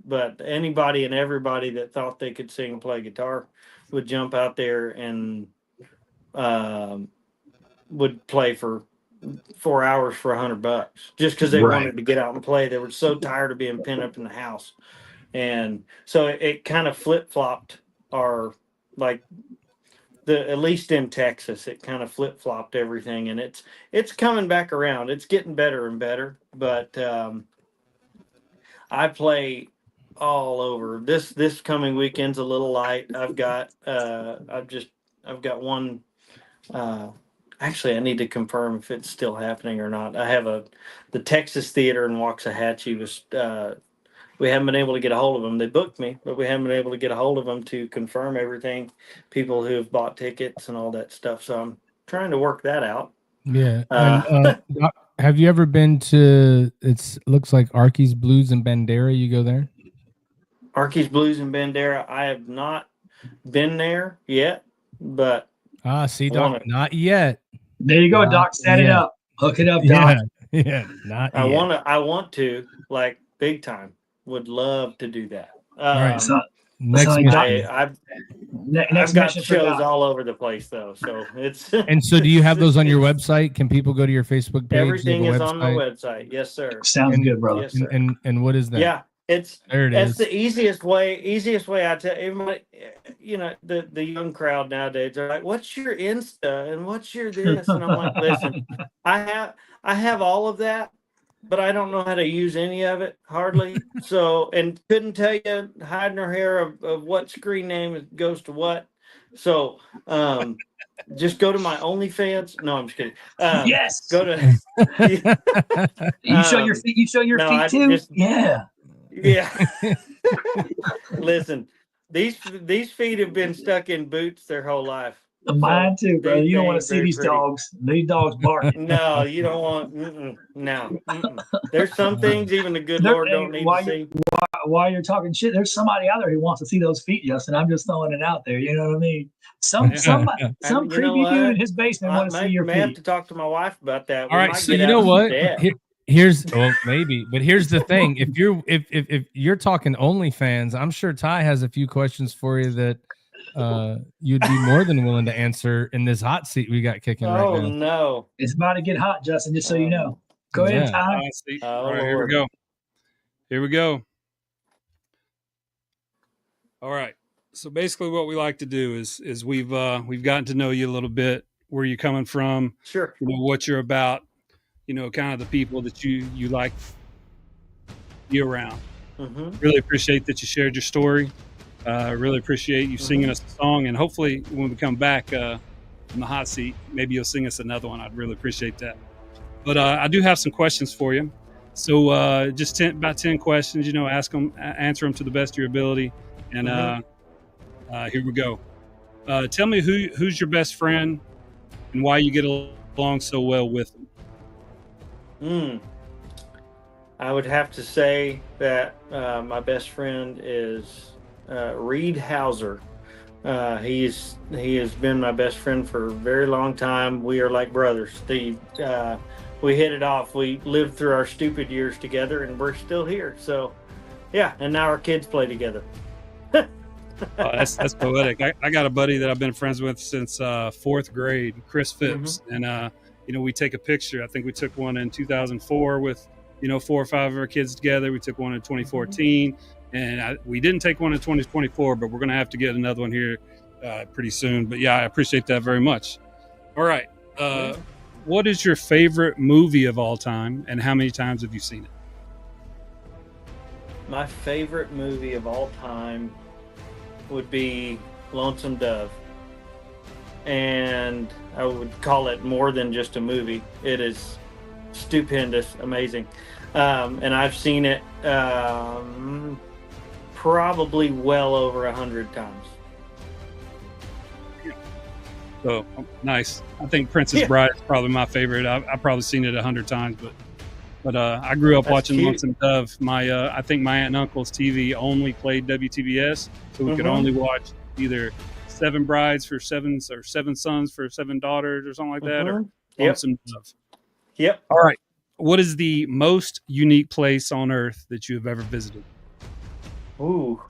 E: But anybody and everybody that thought they could sing and play guitar would jump out there and would play for 4 hours for $100 just because they wanted to get out and play. They were so tired of being pinned up in the house. And so it kind of flip-flopped our, like, at least in Texas, it kind of flip-flopped everything, and it's coming back around. It's getting better and better, but I play all over. This coming weekend's a little light. I've got one. Actually, I need to confirm if it's still happening or not. I have the Texas Theater in Waxahachie was. We haven't been able to get a hold of them. They booked me, but we haven't been able to get a hold of them to confirm everything. People who have bought tickets and all that stuff. So I'm trying to work that out.
C: Yeah. Have you ever been to? Looks like Arky's Blues and Bandera. You go there?
E: Arky's Blues and Bandera. I have not been there yet, but
C: see, Doc, not yet.
D: There you go, Doc. Set it up. Hook it up, Doc.
C: Yeah, not
E: I
C: yet.
E: I want to, like, big time. Would love to do that.
C: All right.
D: So,
C: next
E: I've got
D: mission
E: shows all over the place, though. So it's.
C: And so, do you have those on your website? Can people go to your Facebook page?
E: Everything is on my website. Yes, sir.
D: Sounds good, brother.
E: Yes, sir.
C: And what is that?
E: Yeah,
C: That's
E: the easiest way. I tell everybody, the young crowd nowadays are like, "What's your Insta and what's your this?" And I'm like, "Listen, I have all of that, but I don't know how to use any of it hardly. So, and couldn't tell you hiding her hair of what screen name goes to what. So, just go to my OnlyFans. No, I'm just kidding.
D: Yes.
E: Go to.
D: You show your feet. You show your feet too. Yeah.
E: Listen, these feet have been stuck in boots their whole life.
D: Mine too, bro. You don't want to see these dogs. These dogs bark.
E: No, you don't want. No. There's some things even the good Lord don't need to see.
D: While you're talking shit, there's somebody out there who wants to see those feet, Justin. I'm just throwing it out there. You know what I mean? Some creepy dude in his basement want to see your feet.
E: I may have to talk to my wife about that.
C: All right, so you know what? Here's maybe, but here's the thing: if you're talking OnlyFans, I'm sure Ty has a few questions for you that you'd be more than willing to answer in this hot seat we got kicking right now.
E: Oh no,
D: it's about to get hot, Justin. Just so you know. Go ahead, Ty.
B: All right, here we go. Here we go. All right. So basically, what we like to do is we've gotten to know you a little bit, where you're coming from,
E: sure,
B: what you're about, kind of the people that you like to be around.
E: Mm-hmm.
B: Really appreciate that you shared your story. Really appreciate you singing us a song, and hopefully when we come back from the hot seat, maybe you'll sing us another one. I'd really appreciate that. But I do have some questions for you. So just about 10 questions, answer them to the best of your ability. And here we go. Tell me who's your best friend and why you get along so well with them.
E: I would have to say that my best friend is Reed Hauser. He has been my best friend for a very long time. We are like brothers. We hit it off. We lived through our stupid years together, and we're still here. So, yeah. And now our kids play together.
B: That's poetic. I got a buddy that I've been friends with since fourth grade, Chris Phipps, and we take a picture. I think we took one in 2004 with 4 or 5 of our kids together. We took one in 2014. And we didn't take one in 2024, but we're going to have to get another one here pretty soon. But yeah, I appreciate that very much. All right. what is your favorite movie of all time, and how many times have you seen it?
E: My favorite movie of all time would be Lonesome Dove. And I would call it more than just a movie. It is stupendous, amazing. And I've seen it probably well over 100 times.
B: So nice. I think Princess Bride is probably my favorite. I've probably seen it 100 times, but I grew up watching
E: cute.
B: Lonesome Dove. I think my aunt and uncle's TV only played WTBS, so we could only watch either Seven Brides for Sevens or Seven Sons for Seven Daughters or something like that, or Lonesome Dove.
E: Yep.
B: All right. What is the most unique place on earth that you have ever visited?
E: Ooh.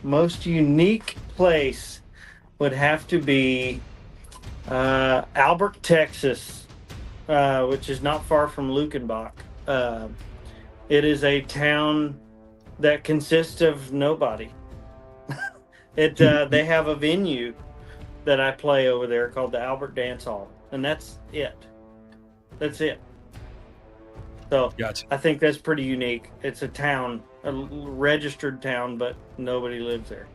E: Most unique place would have to be Albert, Texas, which is not far from Lukenbach. It is a town that consists of nobody. They have a venue that I play over there called the Albert Dance Hall, and that's it. That's it. So
B: Gotcha.
E: I think that's pretty unique. It's a town, a registered town, but nobody lives there.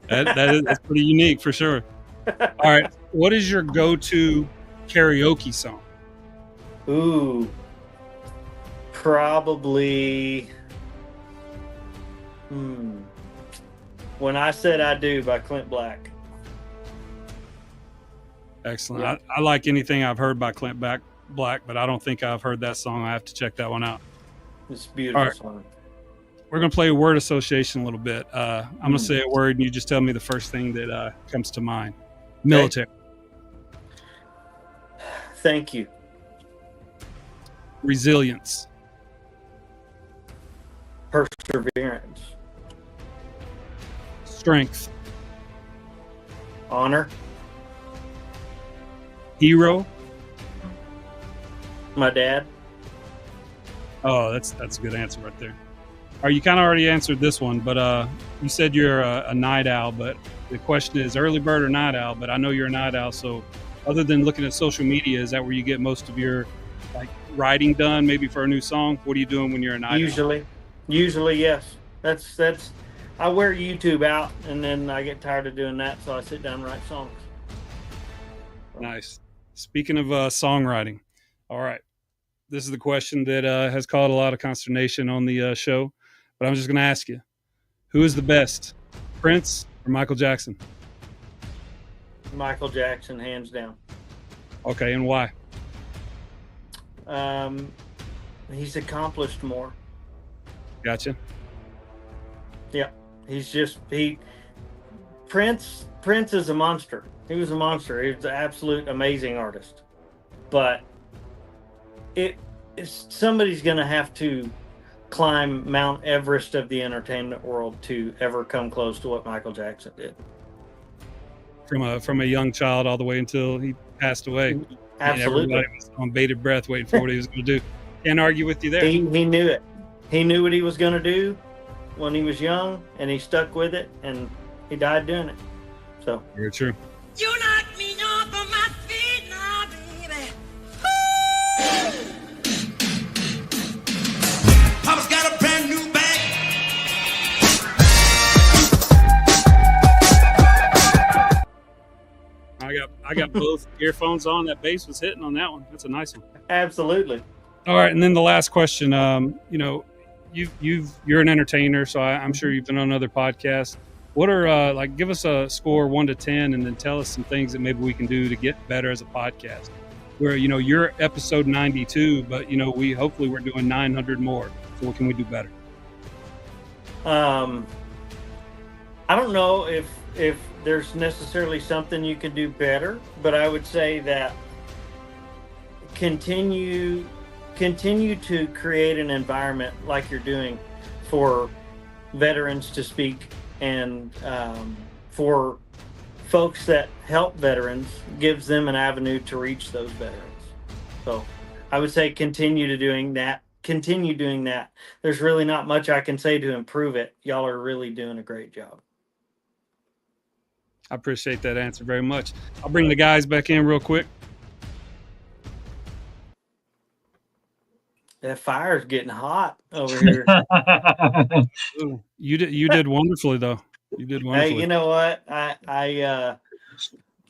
B: That's pretty unique for sure. All right. What is your go-to karaoke song?
E: Ooh, probably. When I Said I Do by Clint Black.
B: Excellent.
E: Yeah.
B: I like anything I've heard by Clint Black, but I don't think I've heard that song. I have to check that one out.
E: It's a beautiful
B: All right.
E: song.
B: We're going to play word association a little bit. I'm going to say a word, and you just tell me the first thing that comes to mind. Military.
E: Thank you.
B: Resilience.
E: Perseverance.
B: Strength.
E: Honor.
B: Hero.
E: My dad.
B: Oh, that's a good answer right there. All right, you kind of already answered this one, but you said you're a night owl, but the question is early bird or night owl, but I know you're a night owl, so other than looking at social media, is that where you get most of your writing done, maybe for a new song? What are you doing when you're a night owl?
E: Usually, yes. That's I wear YouTube out, and then I get tired of doing that, so I sit down and write songs.
B: Nice. Speaking of songwriting, all right. This is the question that has caused a lot of consternation on the show, but I'm just going to ask you, who is the best, Prince or Michael Jackson?
E: Michael Jackson, hands down.
B: Okay, and why?
E: He's accomplished more.
B: Gotcha.
E: Yeah, Prince is a monster. He was a monster. He was an absolute amazing artist. But somebody's going to have to climb Mount Everest of the entertainment world to ever come close to what Michael Jackson did.
B: From a young child all the way until he passed away.
E: Absolutely.
B: Everybody was on bated breath waiting for what he was going to do. Can't argue with you there.
E: He knew it. He knew what he was going to do when he was young, and he stuck with it, and he died doing it. So
B: very true.
H: You knock me off of my feet now, baby. Papa's got a brand new bag.
B: I got both earphones on. That bass was hitting on that one. That's a nice one.
E: absolutely.
B: All right, and then the last question. You're an entertainer, so I'm sure you've been on other podcasts. What are give us a score 1 to 10, and then tell us some things that maybe we can do to get better as a podcast. Where you're episode 92, but hopefully we're doing 900 more. So what can we do better?
E: I don't know if there's necessarily something you could do better, but I would say that continue to create an environment like you're doing for veterans to speak, and for folks that help veterans, gives them an avenue to reach those veterans. So I would say continue doing that. There's really not much I can say to improve it. Y'all are really doing a great job.
B: I appreciate that answer very much. I'll bring the guys back in real quick.
E: That fire's getting hot over here.
B: Ooh, you did wonderfully though. You did
E: Hey,
B: wonderfully.
E: you know what?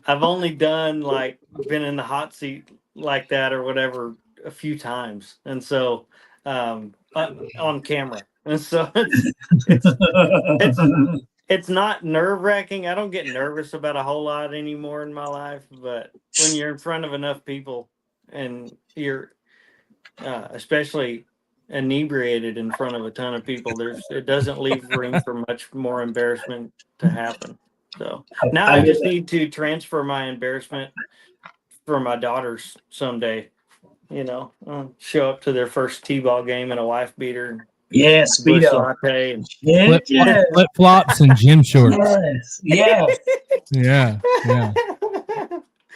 E: I've only done like been in the hot seat like that or whatever a few times, and so on camera, and so it's it's not nerve wracking. I don't get nervous about a whole lot anymore in my life, but when you're in front of enough people and you're especially inebriated in front of a ton of people, it doesn't leave room for much more embarrassment to happen. So now I
D: get
E: just need to transfer my embarrassment for my daughters someday. Show up to their first t-ball game in a wife beater,
D: Yeah,
E: bush
D: Speedo.
E: latte, and
C: Flip flops and gym shorts.
D: Yes.
C: Yeah.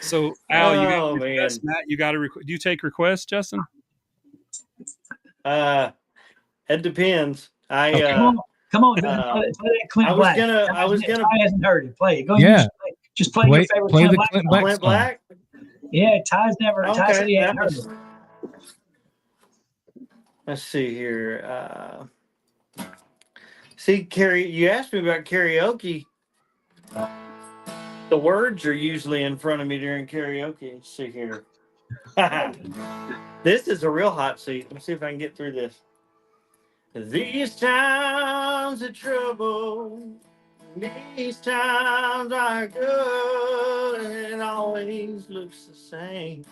B: So Al, you got
E: Oh,
B: a
E: man.
B: request. Matt, you got do you take requests, Justin?
E: It depends.
D: Come on, play that Clint Black.
E: I was gonna
D: Ty hasn't heard it. Play it. Go
C: Yeah.
D: just play your favorite
C: play
D: Clint
C: the
D: Black.
C: Clint
D: song.
C: Black
E: Clint
C: song.
E: Black.
D: Yeah, Ty said he hadn't
E: Okay,
D: heard it.
E: let's see here. See, you asked me about karaoke. The words are usually in front of me during karaoke. Let's see here. This is a real hot seat. Let's see if I can get through this. These times of trouble, these times are good, and it always looks the same.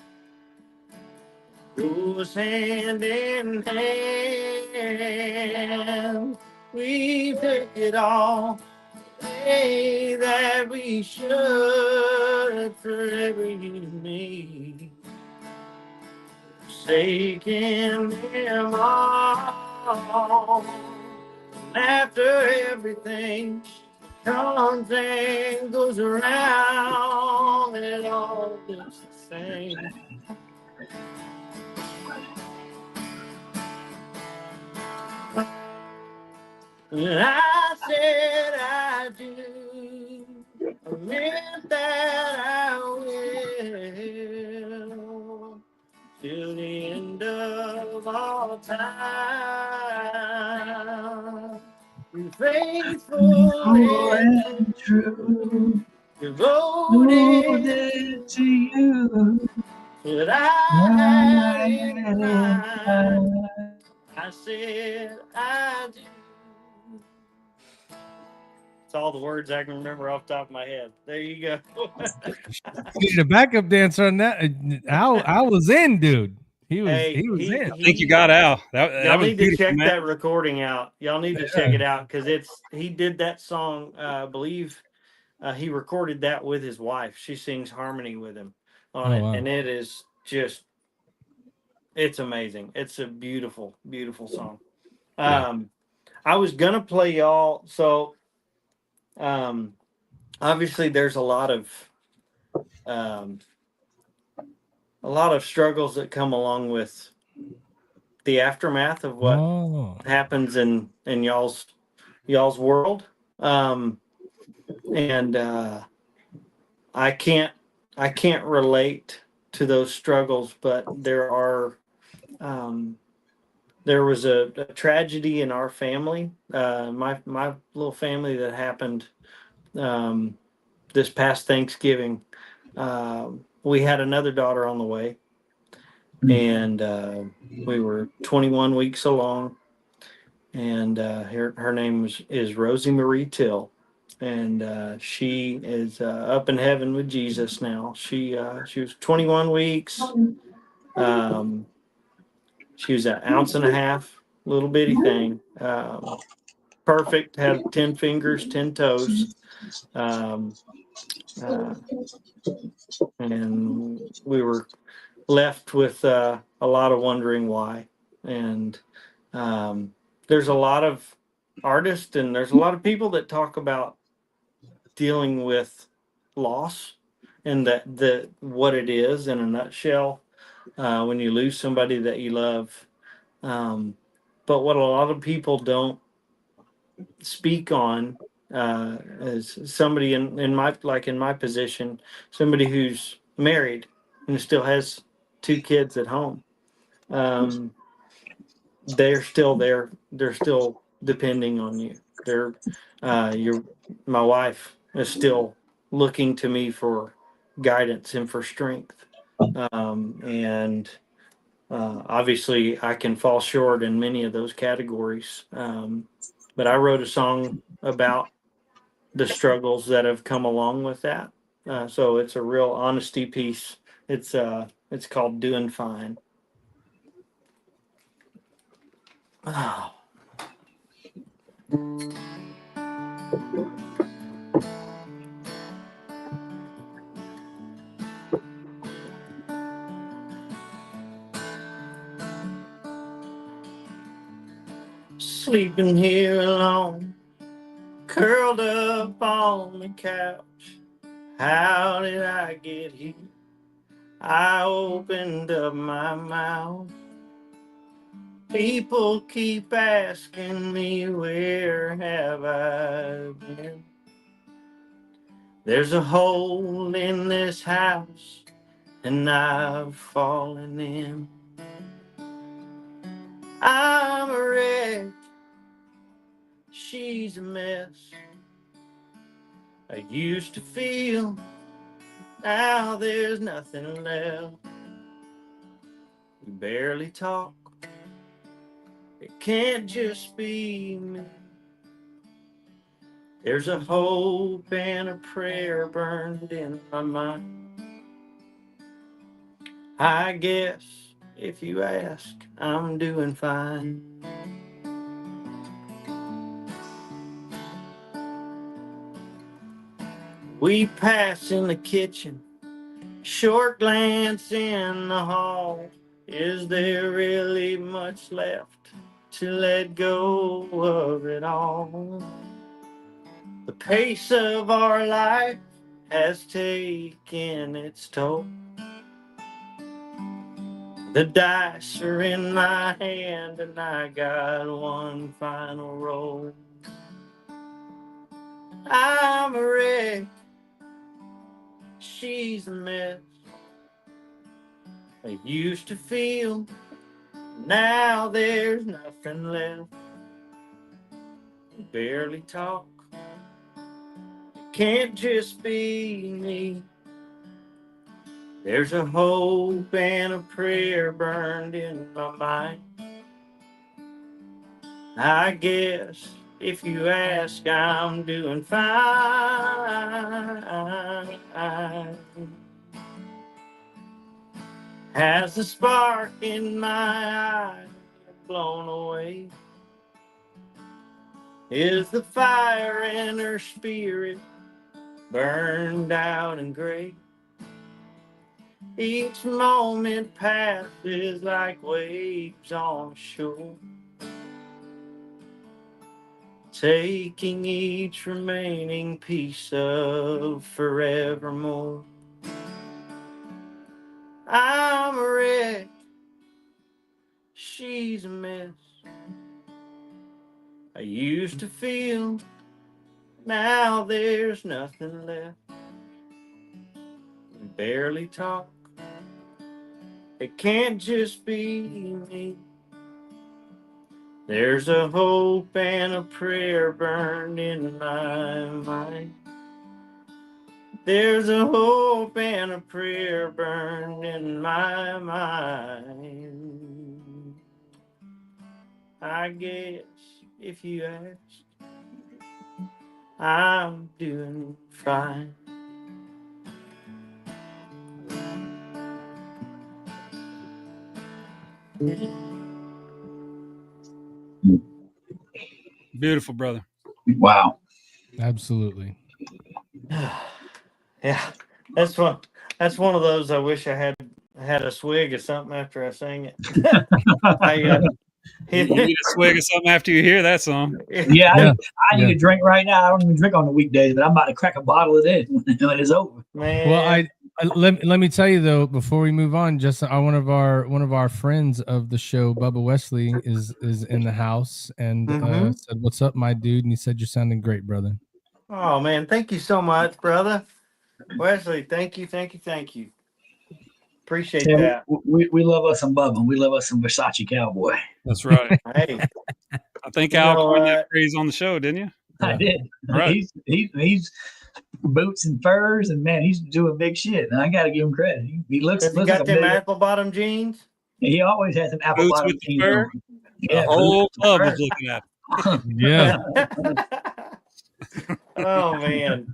E: Goes hand in hand. We take it all the way that we should for every need. Forsaking them all. And after everything comes and goes around, it all looks the same. And I said I do, I meant that I will, till the end of all time. Be faithful and
D: true,
E: devoted
D: to you.
E: but I had in mind. I said I do. It's all the words I can remember off the top of my head. There you go.
C: Need a backup dancer on that. I was in, dude. He was in.
B: I think you got Al. That
E: Y'all
B: was
E: need to
B: beautiful,
E: check
B: man.
E: that recording out. Y'all need to check it out because he did that song. I believe he recorded that with his wife. She sings harmony with him on it,
C: wow.
E: and it is just it's amazing. It's a beautiful, beautiful song. I was gonna play y'all. So, obviously, there's a lot of struggles that come along with the aftermath of what happens in y'all's world. And I can't relate to those struggles, but there was a tragedy in our family, my little family, that happened this past Thanksgiving. We had another daughter on the way, and we were 21 weeks along, and her name is Rosie Marie Till, and she is up in heaven with Jesus now. She was 21 weeks. She was an ounce and a half, little bitty thing. Perfect, had 10 fingers, 10 toes. And we were left with a lot of wondering why. And there's a lot of artists and there's a lot of people that talk about dealing with loss and that what it is in a nutshell when you lose somebody that you love. But what a lot of people don't speak on as somebody in my position, somebody who's married and still has 2 kids at home. they're still there. They're still depending on you. My wife is still looking to me for guidance and for strength. And obviously, I can fall short in many of those categories. But I wrote a song about the struggles that have come along with that. So it's a real honesty piece. It's called "Doing Fine." Oh. Sleeping here alone, curled up on the couch. How did I get here? I opened up my mouth. People keep asking me, where have I been? There's a hole in this house, and I've fallen in. I'm a wreck, she's a mess. I used to feel, now there's nothing left. We barely talk, it can't just be me. There's a hope and a prayer burned in my mind. I guess if you ask, I'm doing fine. We pass in the kitchen, short glance in the hall. Is there really much left to let go of it all? The pace of our life has taken its toll. The dice are in my hand and I got one final roll. I'm a wreck, she's a mess. I used to feel, now there's nothing left. We barely talk, it can't just be me. There's a hope and a prayer burned in my mind. I guess if you ask, I'm doing fine. Has the spark in my eye blown away? Is the fire in her spirit burned out and gray? Each moment passes like waves on shore, taking each remaining piece of forevermore. I'm a wreck, she's a mess. I used to feel, now there's nothing left. We barely talk, it can't just be me. There's a hope and a prayer burned in my mind. There's a hope and a prayer burned in my mind. I guess if you ask, I'm doing fine.
B: Beautiful, brother.
D: Wow.
C: Absolutely.
E: Yeah, that's one of those I wish I had a swig of something after I sang it.
B: You need a swig of something after you hear that song.
D: Yeah, I need a drink right now. I don't even drink on the weekdays, but I'm about to crack a bottle of this when it's over.
E: Man.
C: Well, let me tell you though, before we move on, just one of our friends of the show, Bubba Wesley, is in the house and said, "What's up, my dude?" And he said, "You're sounding great, brother."
E: Oh man, thank you so much, brother Wesley. Thank you. Appreciate
D: Yeah,
E: that.
D: we love us some Bubba. We love us some Versace Cowboy.
B: That's right.
E: Hey,
B: I think
E: You
B: Al
E: know
B: coined that
E: what?
B: phrase on the show, didn't you?
D: I did.
B: Right.
D: He's boots and furs, and man, he's doing big shit. And I got to give him credit. He looks
E: has he
D: like
E: got
D: a
E: them
D: million.
E: apple bottom jeans?
D: He always has an apple
B: Boots
D: bottom
B: with the
D: jeans
B: fur?
D: on.
B: The
D: Yeah,
B: whole
D: boots
B: club
D: with
B: was looking at him.
C: Yeah.
E: Oh man.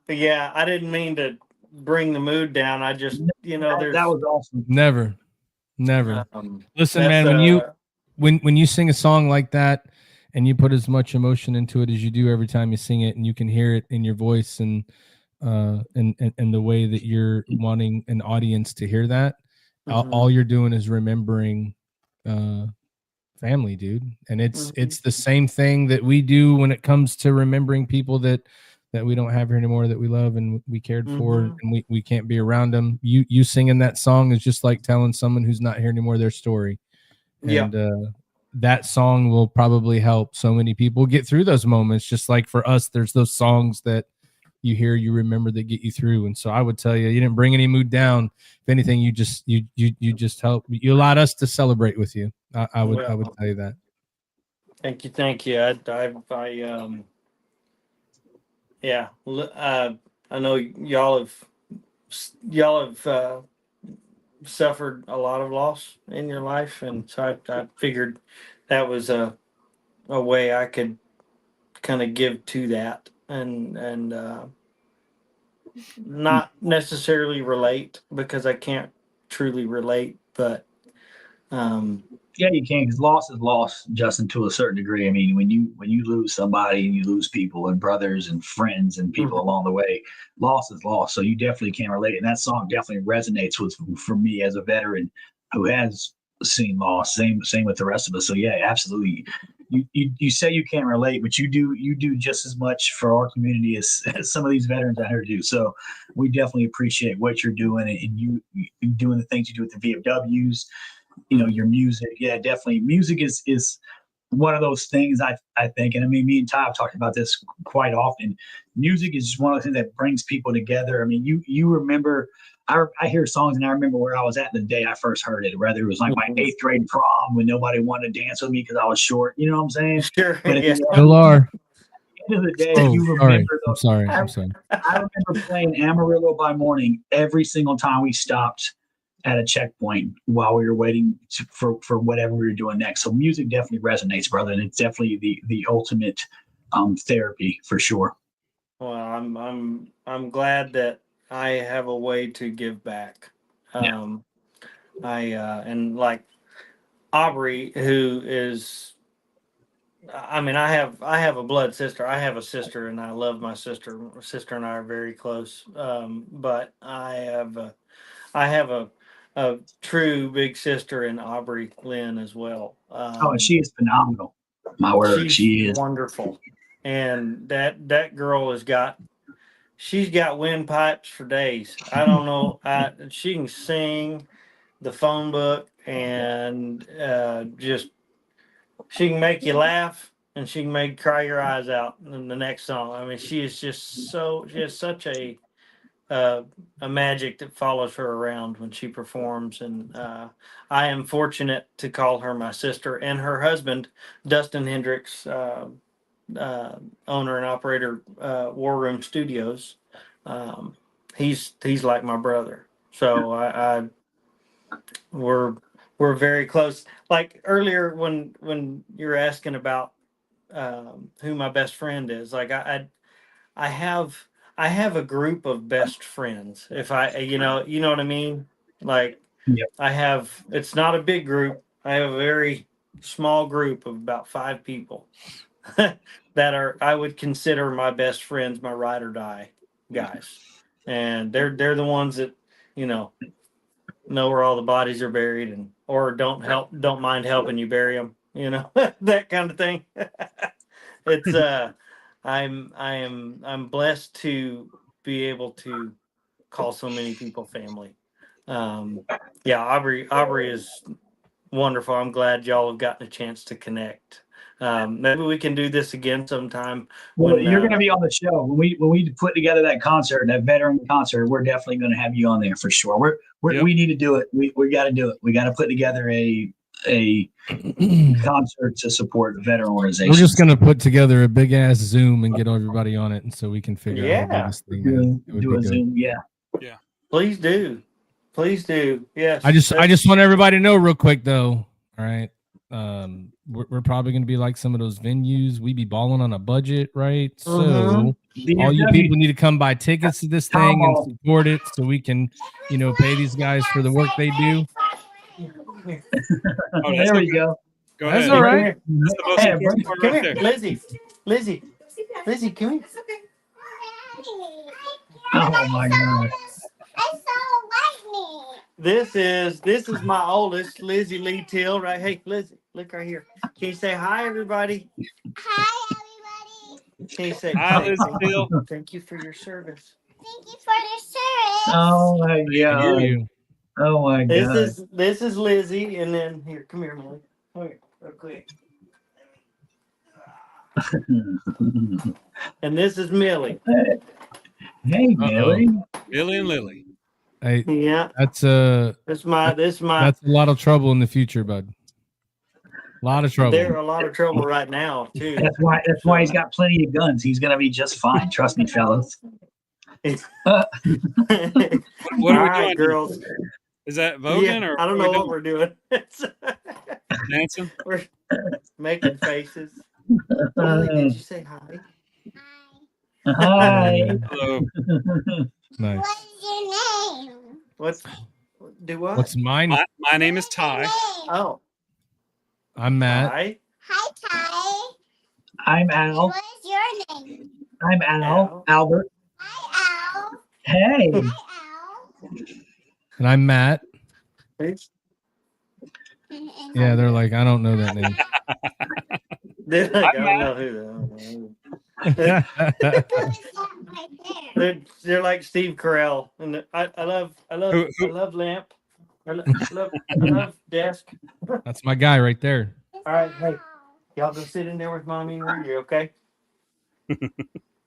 E: But yeah, I didn't mean to bring the mood down. I just, there's
D: that was awesome.
C: Never. Listen,
E: that's,
C: man, when you sing a song like that and you put as much emotion into it as you do every time you sing it, and you can hear it in your voice and the way that you're wanting an audience to hear that, all you're doing is remembering family, dude. And it's the same thing that we do when it comes to remembering people that we don't have here anymore, that we love and we cared for, and we can't be around them. You singing that song is just like telling someone who's not here anymore their story. And that song will probably help so many people get through those moments. Just like for us, there's those songs that you hear, you remember, that get you through. And so I would tell you didn't bring any mood down. If anything, you just help. You allowed us to celebrate with you. I would tell you that.
E: Thank you. I know y'all have suffered a lot of loss in your life, and so I figured that was a way I could kind of give to that, and not necessarily relate, because I can't truly relate, but
D: Yeah, you can, because loss is loss, Justin, to a certain degree. I mean, when you lose somebody and you lose people and brothers and friends and people along the way, loss is loss. So you definitely can relate, and that song definitely resonates for me as a veteran who has seen loss. Same with the rest of us. So yeah, absolutely. You say you can't relate, but you do just as much for our community as some of these veterans out here do. So we definitely appreciate what you're doing, and you doing the things you do with the VFWs. Your music. Yeah, definitely. Music is one of those things I think, and I mean, me and Ty have talked about this quite often. Music is just one of the things that brings people together. I mean, you remember, I hear songs and I remember where I was at the day I first heard it, whether it was like my 8th grade prom when nobody wanted to dance with me because I was short. You know what I'm saying?
E: Sure.
D: But
E: Yeah.
C: Still are.
D: At the end of the day, you remember those.
C: I'm sorry.
D: I remember playing Amarillo by Morning every single time we stopped at a checkpoint while we were waiting for whatever we were doing next. So music definitely resonates, brother, and it's definitely the ultimate therapy for sure.
E: Well, I'm glad that I have a way to give back. And like Aubrey, who is, I mean, I have a blood sister. I have a sister, and I love my sister. My sister and I are very close. But I have a true big sister in Aubrey Lynn as well.
D: And she is phenomenal. My word, she is
E: wonderful. And that girl she's got windpipes for days. I don't know. She can sing the phone book, and just, she can make you laugh, and she can make you cry your eyes out in the next song. I mean, she has such a magic that follows her around when she performs, and I am fortunate to call her my sister. And her husband, Dustin Hendricks, owner and operator, War Room Studios, he's like my brother. So we're very close. Like earlier when you were asking about who my best friend is, like I have a group of best friends. If you know what I mean? Like,
D: Yep.
E: It's not a big group. I have a very small group of about 5 people that I would consider my best friends, my ride or die guys. And they're the ones that, know where all the bodies are buried, or don't mind helping you bury them, that kind of thing. It's I'm blessed to be able to call so many people family. Aubrey is wonderful. I'm glad y'all have gotten a chance to connect. Maybe we can do this again sometime.
D: Well, you're going to be on the show when we put together that concert, that veteran concert. We're definitely going to have you on there for sure.
B: Yep.
D: We need to do it. We got to do it. We got to put together a concert to support veteran organizations.
C: We're just gonna put together a big ass Zoom and get everybody on it, and so we can figure out how to do this thing. Man. It would
D: do
C: be
D: a
C: good.
D: Zoom. Yeah.
E: Please do. Please do. Yes.
C: I just want everybody to know real quick though. All right. We're probably gonna be like some of those venues. We be balling on a budget, right? So all you people need to come buy tickets to this thing and support it so we can, pay these guys for the work they do.
B: Oh,
D: there we go.
B: Go
C: That's
B: ahead.
C: all right.
B: That's the most important part
E: Come
B: right
E: here,
B: there.
E: Lizzie, come here.
D: Oh my God.
E: This is my oldest, Lizzie Lee Till, right? Hey, Lizzie, look right here. Can you say hi, everybody?
H: Hi, everybody.
E: Can you say
B: Hi, Lizzie Till.
E: thank you for your service?
H: Thank you for the service.
D: Oh my
C: Thank
D: God.
C: you.
D: Oh my God.
E: This is Lizzie, and then here, come here, Millie. Come here, real quick. And this is Millie.
D: Hey, Billy.
B: Billy and Lily.
C: Hey,
E: Yeah,
C: that's
E: this my.
C: that's a lot of trouble in the future, bud. A lot of trouble.
E: They're a lot of trouble right now too.
D: That's why he's got plenty of guns. He's gonna be just fine. Trust me, fellas.
B: What are we
E: All right,
B: doing?
E: girls.
B: Is that voting or
E: I don't know what we're doing.
B: dancing?
E: We're making faces. Millie, did you say hi?
D: Hi.
B: Hello.
C: Nice.
H: What's your name?
C: What's mine?
B: My name is Ty.
E: Oh,
C: I'm Matt.
E: hi.
H: Hi, Ty.
D: I'm Al.
H: What is your name?
D: I'm Al.
E: Al.
D: Albert.
H: Hi, Al.
D: Hey.
H: Hi, Al.
C: And I'm Matt.
H: And
C: Yeah, they're like, I don't know that name.
E: I don't know who
H: right there.
E: they're like Steve Carell, and I love Lamp. I love Desk.
C: That's my guy right there.
E: All right, hey, y'all go sit in there with mommy and Rudy, okay? Can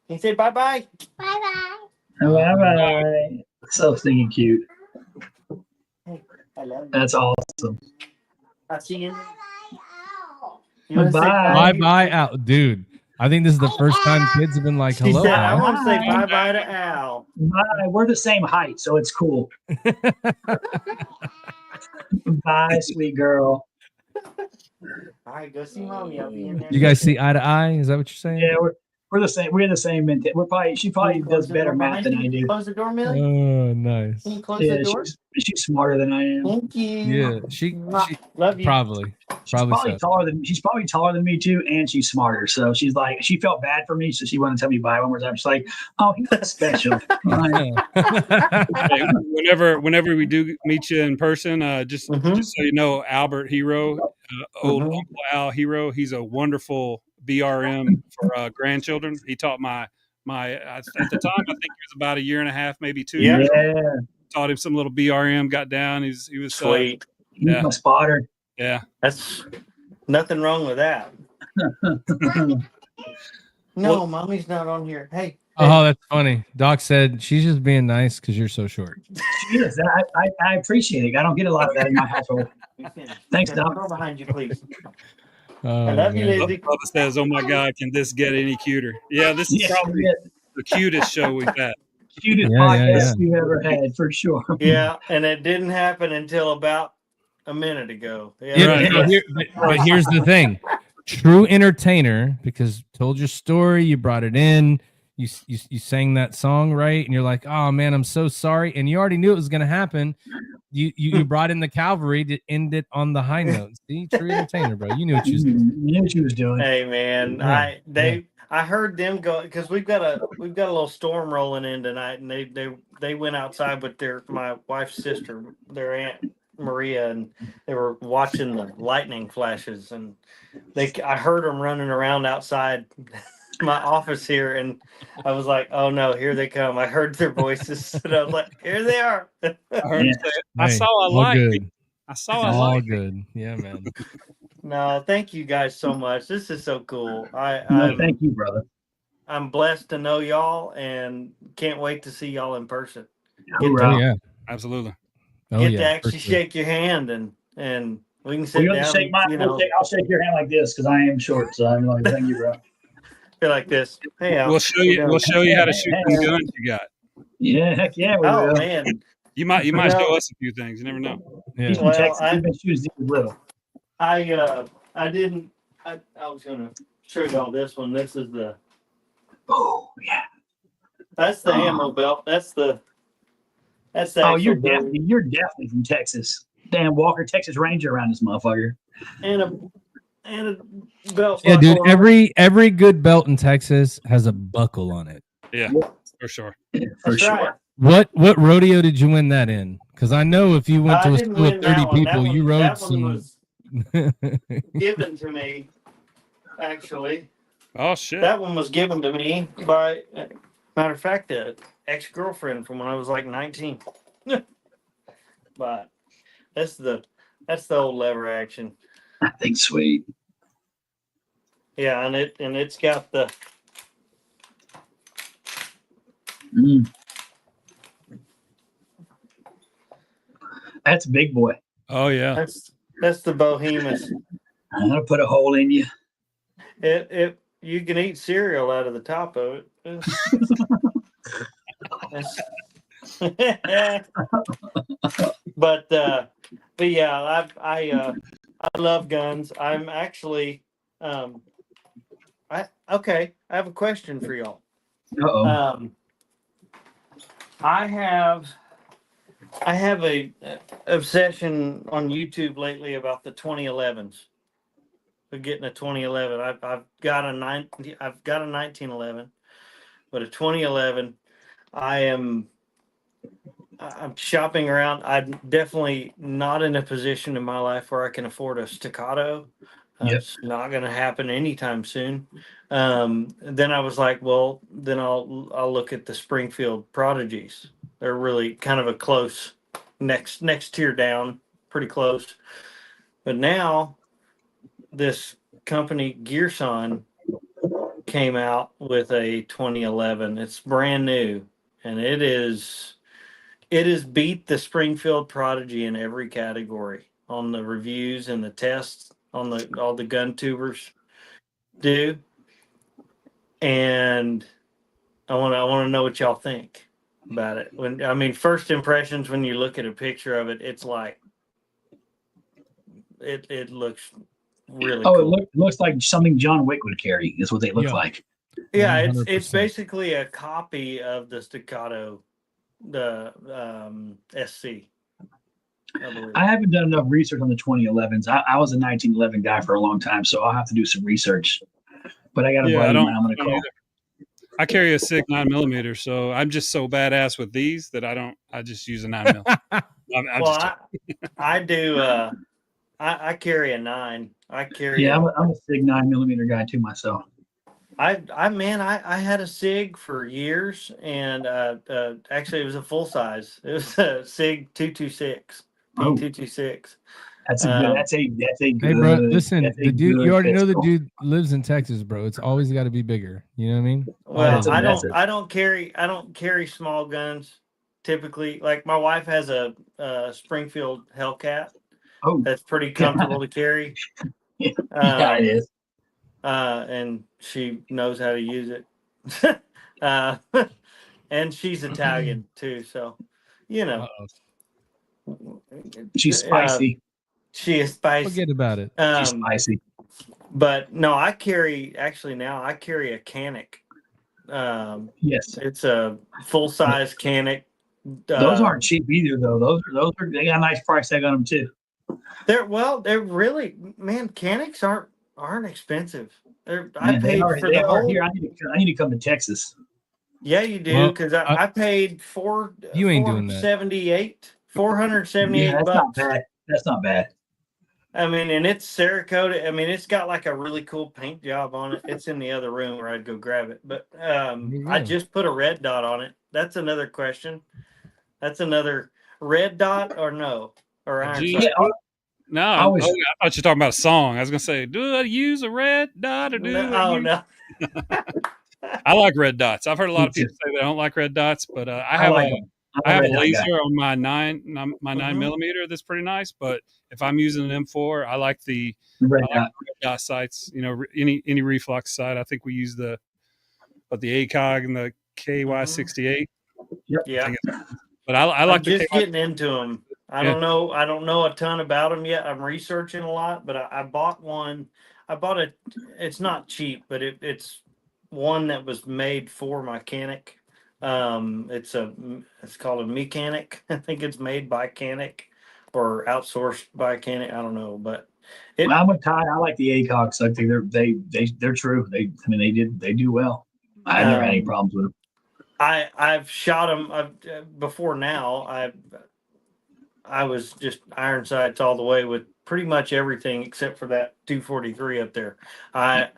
E: you say bye bye?
H: Bye-bye.
D: Bye-bye. So stinking cute.
E: I love you.
D: That's awesome.
E: I'll see you.
H: Bye-bye, Al.
E: You wanna say
D: Bye.
C: Bye out, dude. I think this is the first time kids have been like,
E: She
C: hello.
E: said, I
C: Al.
E: want to say bye bye to Al.
D: Bye. We're the same height, so it's cool. Bye, sweet girl.
E: All right, go see mommy. I'll be in there.
C: You guys see eye to eye? Is that what you're saying?
D: Yeah, we're the same. We're in the same. She probably does better math than I do.
E: Close the door, Millie.
C: Oh, nice.
E: Can you close
D: Yeah,
E: the door?
D: she's smarter than I am.
E: Thank you.
C: Yeah, she
E: Love you.
C: probably
D: She's probably
C: so.
D: she's probably taller than me too, and she's smarter. So she's like, she felt bad for me, so she wanted to tell me bye one more time. She's like, "Oh, he's not special." Like,
B: Hey, whenever we do meet you in person, just so you know, Albert Hero, old Uncle Al Hero, he's a wonderful BRM for grandchildren. He taught at the time, I think he was about a year and a half, maybe 2 years.
D: yeah,
B: Taught him some little BRM, got down. He was
E: Sweet.
D: he's my spotter.
B: Yeah.
E: That's nothing wrong with that. No, mommy's not on here. Hey.
C: Oh, that's funny. Doc said she's just being nice because you're so short.
D: She is. I appreciate it. I don't get a lot of that in my household. Thanks, Doc.
E: Door behind you, please.
C: Oh,
E: I love you,
C: man.
E: Lizzie.
B: Bubba says, "Oh my God, can this get any cuter?" Yeah, this is probably the cutest show we've had.
D: Cutest
C: Yeah,
D: podcast you've ever had, for sure.
E: Yeah, and it didn't happen until about a minute ago.
C: Yeah,
B: Right.
C: but here's the thing. True entertainer, because told your story, you brought it in, you sang that song, right? And you're like, oh man, I'm so sorry. And you already knew it was gonna happen. You brought in the cavalry to end it on the high note. See, true entertainer, bro. You knew what you was doing.
D: You knew what you was doing.
E: Hey man,
C: Yeah,
E: I heard them go because we've got a little storm rolling in tonight, and they went outside with my wife's sister, their aunt Maria, and they were watching the lightning flashes, and I heard them running around outside my office here, and I was like, oh no, here they come. I heard their voices, and I was like, here they are.
B: I heard him say, I
C: Hey,
B: saw a
C: all
B: light.
C: good.
B: I saw a
C: All
B: light.
C: good. Yeah, man.
E: No, thank you guys so much. This is so cool.
D: No, thank you, brother.
E: I'm blessed to know y'all, and can't wait to see y'all in person.
D: Hoorah.
C: Oh, yeah.
B: Absolutely.
C: Oh,
E: get to
C: yeah, for
E: actually
C: sure.
E: shake your hand and we can
D: Well,
E: sit
D: you have
E: down.
D: to shake mine.
E: You know,
D: I'll shake your hand like this because I am short. So I'm like, thank you, bro.
E: be like this. Hey, Al,
B: We'll show
E: how
B: you.
E: doing?
B: We'll show you how to shoot
D: Hey,
B: some guns you got.
D: Yeah, heck yeah, we
E: Oh
D: will.
E: man.
B: You might
E: You
B: show
E: know,
B: us a few things. You never know.
D: He's
C: Yeah.
D: from
E: Well,
D: Texas. He's been shooting since he was little.
E: I didn't. I was gonna show y'all this one. This is the.
D: Oh yeah.
E: That's the ammo belt. That's the. That's the
D: Oh,
E: actual gun.
D: you're definitely from Texas. Damn Walker, Texas Ranger around this motherfucker.
E: and a belt.
C: Yeah, dude.
E: buckle on it.
C: Every good belt in Texas has a buckle on it.
B: Yeah, for sure.
D: For
E: That's
D: sure.
E: right.
C: What rodeo did you win that in? Because I know if you went
E: I
C: to a
E: didn't
C: school
E: win
C: of
E: that
C: 30
E: one.
C: people, you rode
E: That one
C: some.
E: was given to me. Actually,
B: Oh shit.
E: that one was given to me by, matter of fact, an ex-girlfriend from when I was like 19. But that's the old lever action.
D: I think sweet.
E: Yeah, and it's got the.
D: Mm. That's a big boy.
B: Oh yeah.
E: That's the Bohemus.
D: I'm gonna put a hole in you.
E: It you can eat cereal out of the top of it. but yeah, I love guns. I'm actually I have a question for y'all.
D: Uh-oh.
E: I have a obsession on YouTube lately about the 2011s. Getting a 2011. I've got a 1911, but a 2011. I'm shopping around. I'm definitely not in a position in my life where I can afford a staccato.
D: Yep.
E: It's not going to happen anytime soon. Then I was like, well, then I'll look at the Springfield Prodigies. They're really kind of a close next tier down, pretty close. But now this company Gearson came out with a 2011. It's brand new, and it has beat the Springfield Prodigy in every category on the reviews and the tests on all the gun tubers do. And I want to know what y'all think about it. First impressions when you look at a picture of it, it's like it looks really cool.
D: It looks like something John Wick would carry. Is what they look like.
E: Yeah, it's
C: 100%.
E: basically a copy of the staccato, the SC.
D: I haven't done enough research on the 2011s. I was a 1911 guy for a long time, so I'll have to do some research. But I got a buddy of mine I'm going to call.
B: I carry a SIG 9mm, so I'm just so badass with these that I just use a 9mm.
E: I do. I carry a 9. I carry.
D: Yeah, I'm a SIG 9mm guy too myself.
E: I had a SIG for years, and actually it was a full size. It was a SIG 226.
D: Oh.
E: P226.
D: That's a good. That's a good.
C: Hey, bro, listen,
D: that's a
C: the dude.
D: good
C: You already know the
D: pistol.
C: dude lives in Texas, bro. It's always got to be bigger. You know what I mean?
E: Well,
D: Always.
E: I don't carry small guns typically. Like my wife has a Springfield Hellcat.
D: Oh,
E: That's pretty comfortable to carry.
D: Yeah, it is.
E: And she knows how to use it. And she's Italian too, so you know.
D: She's spicy.
E: She is spicy.
C: Forget about it.
D: She's spicy.
E: But no, I carry a Canic.
D: Yes.
E: It's a full size Canic.
D: Those aren't cheap either, though. Those are they got a nice price tag on them too.
E: They're really, man. Canics aren't expensive. I
D: Man,
E: paid for the whole.
D: Here, I need to come to Texas.
E: Yeah, you do, because I paid
C: You ain't doing that.
E: $478.
D: Yeah, that's not bad. That's not bad.
E: I mean, and it's Cerakote. I mean, it's got like a really cool paint job on it. It's in the other room where I'd go grab it. But I just put a red dot on it. That's another question. That's another red dot or no? Or iron sight?
B: No, I thought you were talking about a song. I was gonna say, do I use a red dot or do I use...
E: No.
B: I like red dots. I've heard a lot of people say they don't like red dots, but I have I have a
D: red dot
B: laser
D: guy.
B: on my 9mm. That's pretty nice. But if I'm using an M4, I like the
D: Red
B: red
D: dot.
B: dot sights. You know, any reflex sight. I think we use the ACOG and the KY68.
E: Yeah.
B: But I like
E: I'm
B: the
E: just getting into them. I
B: Yeah.
E: don't know a ton about them yet. I'm researching a lot, but I bought one. I bought it. It's not cheap, but it's one that was made for mechanic. It's called a mechanic. I think it's made by Canic or outsourced by Canic. I don't know, but
D: I'm with Ty. I like the ACOGs. I think they're true. They do well. I never had any problems with them.
E: I've shot them before now. I was just iron sights all the way with pretty much everything except for that 243 up there. I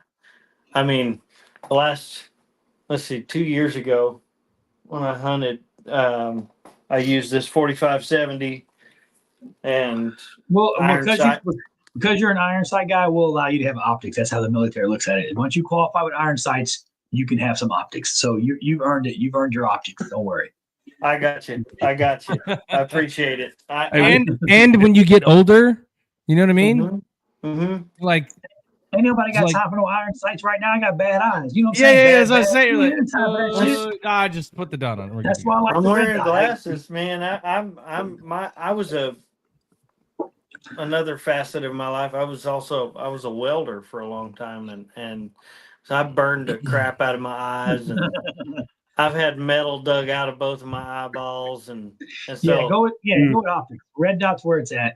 E: mean, let's see, 2 years ago when I hunted, I used this 4570 and iron sight.
D: Because you're an iron sight guy, we'll allow you to have optics. That's how the military looks at it. Once you qualify with iron sights, you can have some optics. So you've earned it. You've earned your optics. Don't worry.
E: I got you. I appreciate it.
C: And when you get older, you know what I mean? Like,
D: ain't nobody got time for no iron sights right now. I got bad eyes. You know what I'm saying?
C: Yeah, as I say, I just put the dot on.
D: That's why I like
E: I'm
D: the red
E: wearing
D: dot.
E: glasses, man. I was another facet of my life. I was a welder for a long time, and so I burned the crap out of my eyes, and I've had metal dug out of both of my eyeballs, and so
D: go with optics. Red dot's where it's at.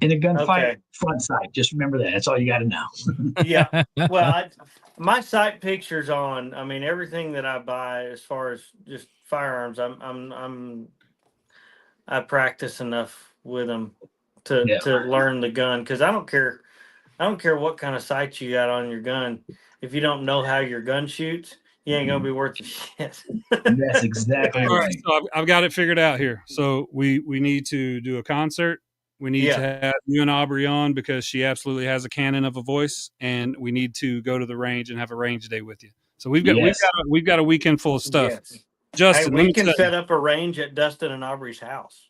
D: In a gunfight, front sight. Just remember that. That's all you got to know.
E: Yeah. Well, my sight pictures on. I mean, everything that I buy as far as just firearms, I practice enough with them to learn the gun, because I don't care what kind of sight you got on your gun. If you don't know how your gun shoots, you ain't gonna be worth a shit.
D: That's exactly
B: All
D: right.
B: right, so I've got it figured out here. So we need to do a concert. We need to have you and Aubrey on because she absolutely has a cannon of a voice, and we need to go to the range and have a range day with you. So we've got a weekend full of stuff.
E: Yes.
B: Justin,
E: we can set up a range at Dustin and Aubrey's house.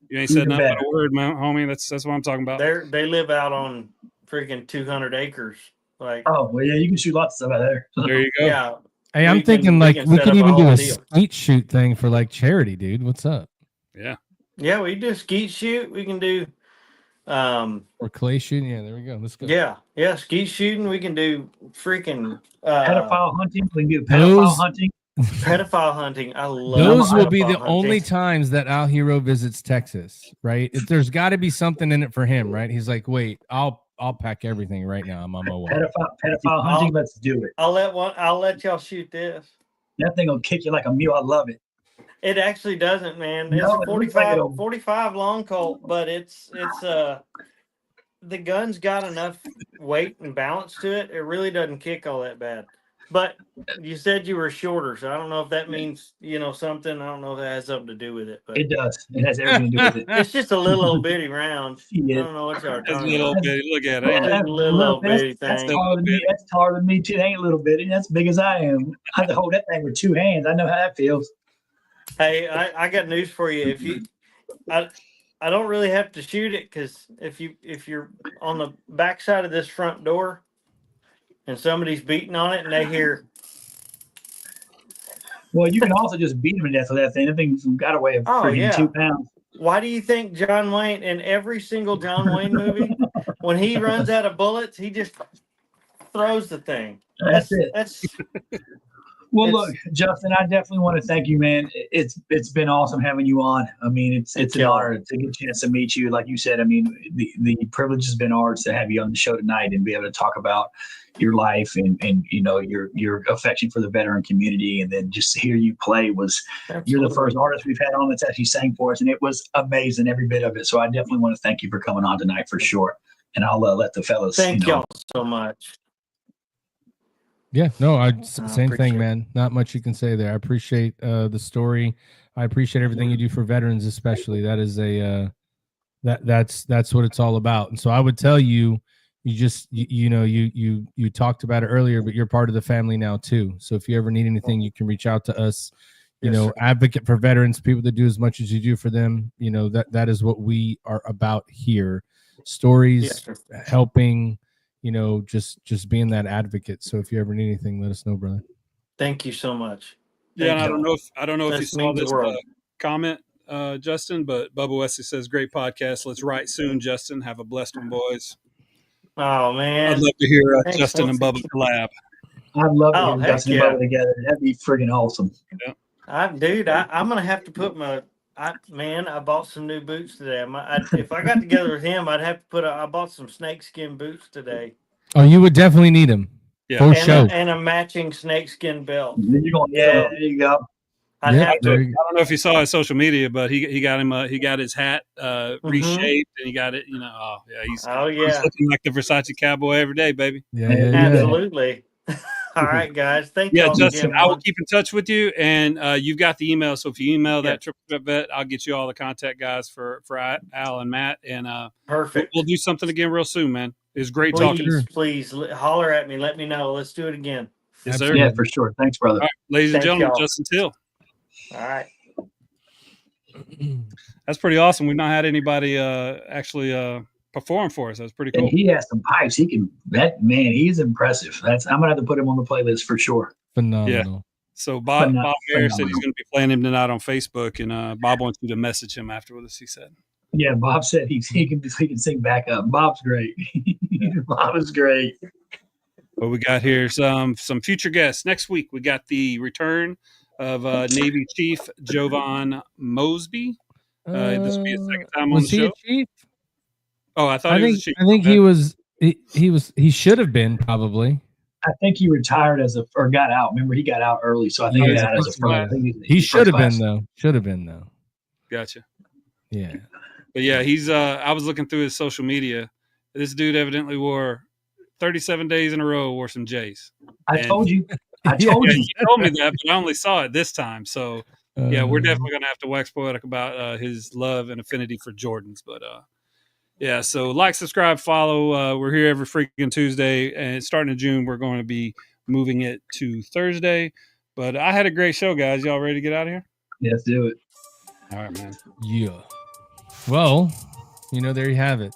B: You ain't said nothing but a word, man, homie. That's what I'm talking about.
E: They live out on freaking 200 acres. Like,
D: oh well, yeah, you can shoot lots of stuff out there.
B: There you go.
E: Yeah.
C: Hey, I'm thinking we could even do a skeet shoot thing for like charity, dude. What's up?
B: Yeah.
E: Yeah, we do skeet shoot. We can do
C: or clay shooting. Yeah, there we go. Let's go.
E: Yeah, skeet shooting. We can do freaking
D: pedophile hunting. We can do pedophile hunting.
E: Pedophile hunting. I love
C: those will be the
E: hunting.
C: only times that Al Hero visits Texas, right? If there's got to be something in it for him, right? He's like, wait, I'll pack everything right now. I'm on my way.
D: Pedophile hunting. Let's do it.
E: I'll let y'all shoot this.
D: That thing will kick you like a mule. I love it.
E: It actually doesn't, man. It's a 45 long Colt, but it's the gun's got enough weight and balance to it. It really doesn't kick all that bad. But you said you were shorter, so I don't know if that means, something. I don't know if that has something to do with it. But
D: it does. It has everything to do with it.
E: It's just a little old bitty round.
D: Yeah.
E: I don't know what y'all are
B: It's a
E: talking
B: little
E: about.
B: bitty. Look at it.
E: It's a little old bitty thing.
D: That's taller than me too. It ain't a little bitty. That's big as I am. I have to hold that thing with two hands. I know how that feels.
E: Hey, I got news for you. I don't really have to shoot it, because if you're on the back side of this front door and somebody's beating on it and they hear.
D: Well, you can also just beat them to death with that thing. That thing's got a way of freaking 2 pounds.
E: Why do you think John Wayne, in every single John Wayne movie, when he runs out of bullets, he just throws the thing?
D: That's it. Well, look, Justin, I definitely want to thank you, man. It's been awesome having you on. I mean, it's an honor to get a chance to meet you. Like you said, I mean, the privilege has been ours to have you on the show tonight and be able to talk about your life and your affection for the veteran community, and then just to hear you play was you're the first artist we've had on that's actually sang for us, and it was amazing, every bit of it. So I definitely want to thank you for coming on tonight for sure. And I'll let the fellas.
E: Thank y'all so much.
C: Yeah, no, same thing, man. Not much you can say there. I appreciate the story. I appreciate everything you do for veterans, especially. That is that's what it's all about. And so I would tell you, you talked about it earlier, but you're part of the family now too. So if you ever need anything, you can reach out to us. you
E: Yes,
C: know,
E: sir.
C: advocate for veterans, people that do as much as you do for them. You know, that is what we are about here. Stories,
E: Yes, sir.
C: helping, you know, just being that advocate. So if you ever need anything, let us know, brother.
E: Thank you so much.
B: Yeah, and
E: Thank you.
B: I don't know if you
E: That
B: saw
E: means the
B: this
E: world.
B: comment, Justin, but Bubba Wesley says, "Great podcast. Let's write soon, Justin. Have a blessed one, boys."
E: Oh
B: I'd
E: man.
B: love to hear
E: Thanks,
B: Justin and
E: man.
B: Bubba collab.
D: I'd love to
E: Oh,
D: hear
E: heck
D: Justin and
E: yeah.
D: Bubba together. That'd be friggin' awesome.
E: I'm gonna have to put I bought some new boots today. If I got together with him, I'd have to I bought some snakeskin boots today.
C: Oh, you would definitely need them.
B: Yeah.
C: For
E: And
C: sure.
E: and a matching snakeskin belt.
D: Yeah, there you go.
E: I'd
C: Yep,
E: have
B: I
C: there
E: to.
C: you
B: don't know if you saw his social media, but he got him he got his hat
E: Mm-hmm.
B: reshaped and he got it. You know, oh yeah, he's
E: yeah.
B: looking like the Versace cowboy every day, baby.
C: Yeah.
E: Absolutely. All right, guys. Thank
B: Yeah,
E: y'all
B: Justin,
E: again.
B: I will keep in touch with you, and you've got the email. So if you email
E: Yeah.
B: that Triple Threat Vet, I'll get you all the contact guys for Al and Matt, and
E: Perfect.
B: we'll do something again real soon, man. It was great talking.
E: Please holler at me. Let me know. Let's do it again.
B: Yes, sir.
D: Yeah, for sure. Thanks, brother.
B: All right, ladies and
E: Thank
B: gentlemen,
E: y'all.
B: Justin Till.
E: All right.
B: That's pretty awesome. We've not had anybody actually perform for us. That's pretty cool.
D: And he has some pipes. He's impressive. I'm gonna have to put him on the playlist for sure.
C: Phenomenal.
B: So Bob Mayer said he's
D: phenomenal.
B: going to be playing him tonight on Facebook, and Bob wants you to message him afterwards. He said,
D: Yeah, Bob said he can sing back up. Bob's great. Bob is great.
B: Well, we got here some future guests. Next week, we got the return of Navy Chief Jovan Mosby. This will be his second time on the
C: Was he
B: show.
C: a chief?
B: Oh, I thought he was a chief.
C: I think he was. He should have been probably.
D: I think he retired or got out. Remember, he got out early, so I think he got out as a first. I think
C: He should have been though. Should have been though.
B: Gotcha.
C: Yeah.
B: But yeah, he's. I was looking through his social media. This dude evidently wore 37 days in a row wore some J's.
D: I told you. I told you.
B: You told me that, but I only saw it this time. So yeah, we're definitely gonna have to wax poetic about his love and affinity for Jordans. But yeah, so like, subscribe, follow. We're here every freaking Tuesday, and starting in June, we're going to be moving it to Thursday. But I had a great show, guys. Y'all ready to get out of here?
D: Yeah, let's do it.
B: All right, man.
C: Yeah. Well, there you have it.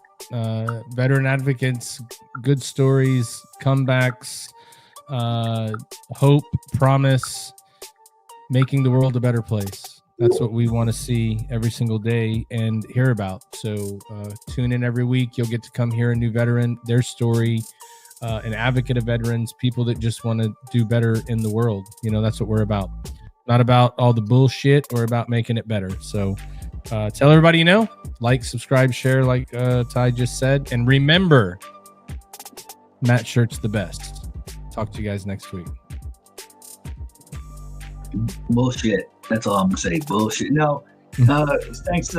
C: Veteran advocates, good stories, comebacks, hope, promise, making the world a better place. That's what we want to see every single day and hear about. So tune in every week. You'll get to come hear a new veteran, their story, an advocate of veterans, people that just want to do better in the world. That's what we're about. Not about all the bullshit. We're about making it better. So tell everybody like, subscribe, share, like Ty just said. And remember, Matt Shirt's the best. Talk to you guys next week.
D: Bullshit. That's all I'm gonna say. Bullshit. No. Thanks.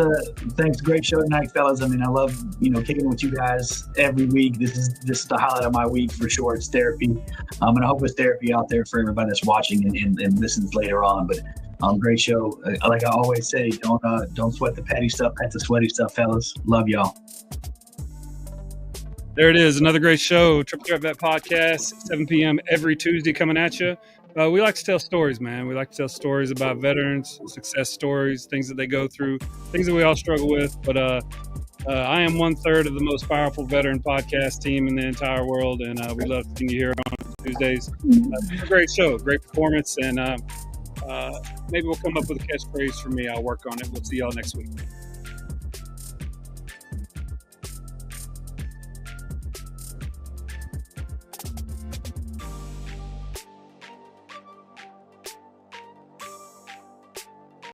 D: Great show tonight, fellas. I mean, I love kicking it with you guys every week. This is the highlight of my week for sure. It's therapy. And I hope it's therapy out there for everybody that's watching and listens later on. But great show. Like I always say, don't sweat the petty stuff. That's the sweaty stuff, fellas. Love y'all.
B: There it is. Another great show. Triple Threat Vet Podcast, 7 p.m. every Tuesday coming at you. We like to tell stories, man. We like to tell stories about veterans, success stories, things that they go through, things that we all struggle with. But I am 1/3 of the most powerful veteran podcast team in the entire world, and we love seeing you here on Tuesdays. It's a great show, great performance, and maybe we'll come up with a catchphrase for me. I'll work on it. We'll see y'all next week.